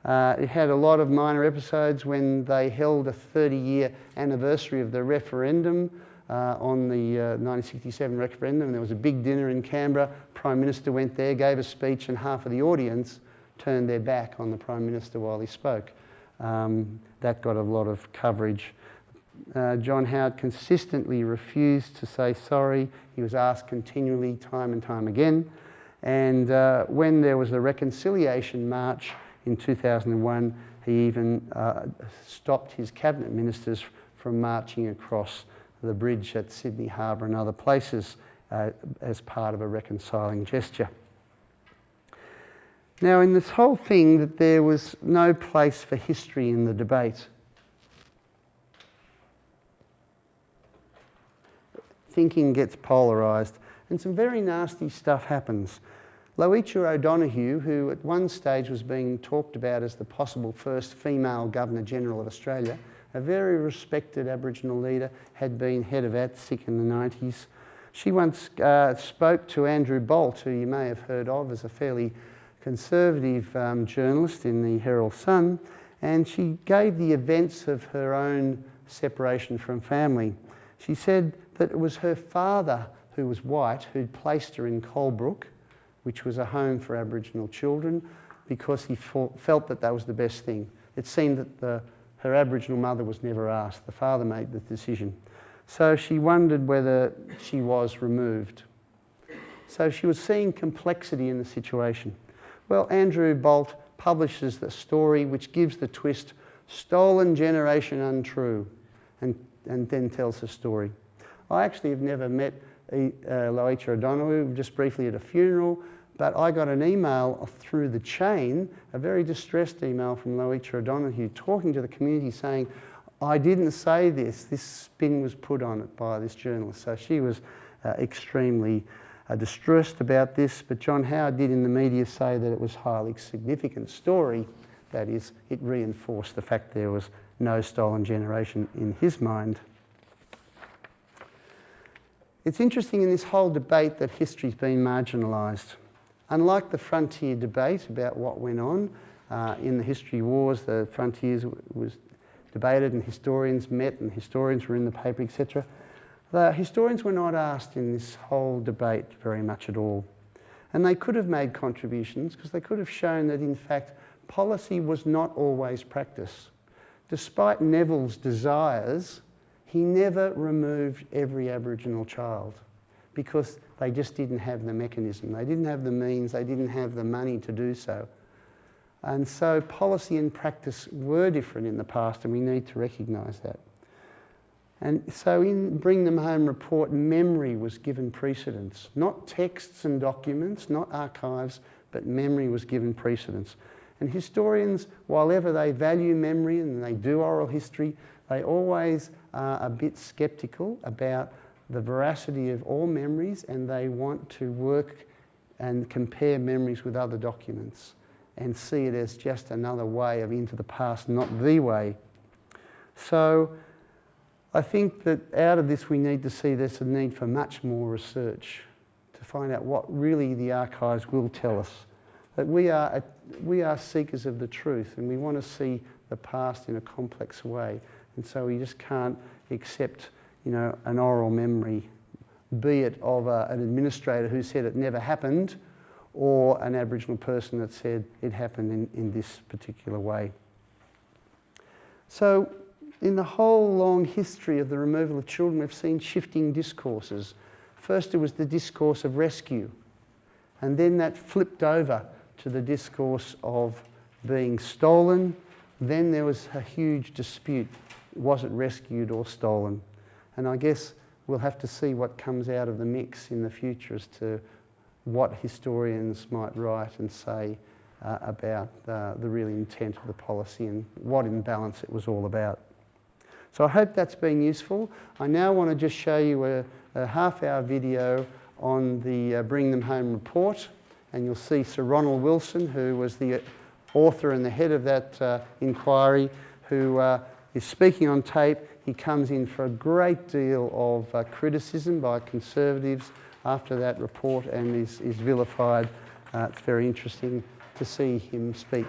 It had a lot of minor episodes when they held a 30-year anniversary of the referendum on the 1967 referendum. There was a big dinner in Canberra. Prime Minister went there, gave a speech, and half of the audience turned their back on the Prime Minister while he spoke. That got a lot of coverage. John Howard consistently refused to say sorry. He was asked continually, time and time again. And when there was a reconciliation march in 2001, he even stopped his cabinet ministers from marching across the bridge at Sydney Harbour and other places as part of a reconciling gesture. Now, in this whole thing, that there was no place for history in the debate. Thinking gets polarised, and some very nasty stuff happens. Loicha O'Donoghue, who at one stage was being talked about as the possible first female Governor-General of Australia, a very respected Aboriginal leader, had been head of ATSIC in the 90s. She once spoke to Andrew Bolt, who you may have heard of as a fairly conservative journalist in the Herald Sun, and she gave the events of her own separation from family. She said that it was her father, who was white, who'd placed her in Colebrook, which was a home for Aboriginal children, because he felt that that was the best thing. It seemed that her Aboriginal mother was never asked. The father made the decision. So she wondered whether she was removed. So she was seeing complexity in the situation. Well, Andrew Bolt publishes the story which gives the twist, stolen generation untrue, and then tells the story. I actually have never met Loicha O'Donoghue, just briefly at a funeral, but I got an email through the chain, a very distressed email from Loicha O'Donoghue, talking to the community saying, I didn't say this spin was put on it by this journalist. So she was extremely distressed about this, but John Howard did in the media say that it was a highly significant story. That is, it reinforced the fact there was no stolen generation in his mind. It's interesting in this whole debate that history's been marginalised. Unlike the frontier debate about what went on in the history wars, the frontiers was debated and historians met and historians were in the paper, etc. The historians were not asked in this whole debate very much at all. And they could have made contributions because they could have shown that in fact policy was not always practice. Despite Neville's desires, he never removed every Aboriginal child because they just didn't have the mechanism. They didn't have the means, they didn't have the money to do so. And so policy and practice were different in the past, and we need to recognise that. And so in Bring Them Home report, memory was given precedence. Not texts and documents, not archives, but memory was given precedence. And historians, while ever they value memory and they do oral history, they always are a bit sceptical about the veracity of all memories, and they want to work and compare memories with other documents and see it as just another way of into the past, not the way. So I think that out of this we need to see there's a need for much more research to find out what really the archives will tell us. That we are seekers of the truth, and we want to see the past in a complex way. And so we just can't accept, an oral memory, be it of an administrator who said it never happened, or an Aboriginal person that said it happened in this particular way. So in the whole long history of the removal of children, we've seen shifting discourses. First it was the discourse of rescue, and then that flipped over to the discourse of being stolen. Then there was a huge dispute. Was it rescued or stolen? And I guess we'll have to see what comes out of the mix in the future as to what historians might write and say about the real intent of the policy and what imbalance it was all about. So I hope that's been useful. I now want to just show you a half-hour video on the Bring Them Home report, and you'll see Sir Ronald Wilson, who was the author and the head of that inquiry, who is speaking on tape. He comes in for a great deal of criticism by Conservatives after that report and is vilified. It's very interesting to see him speak.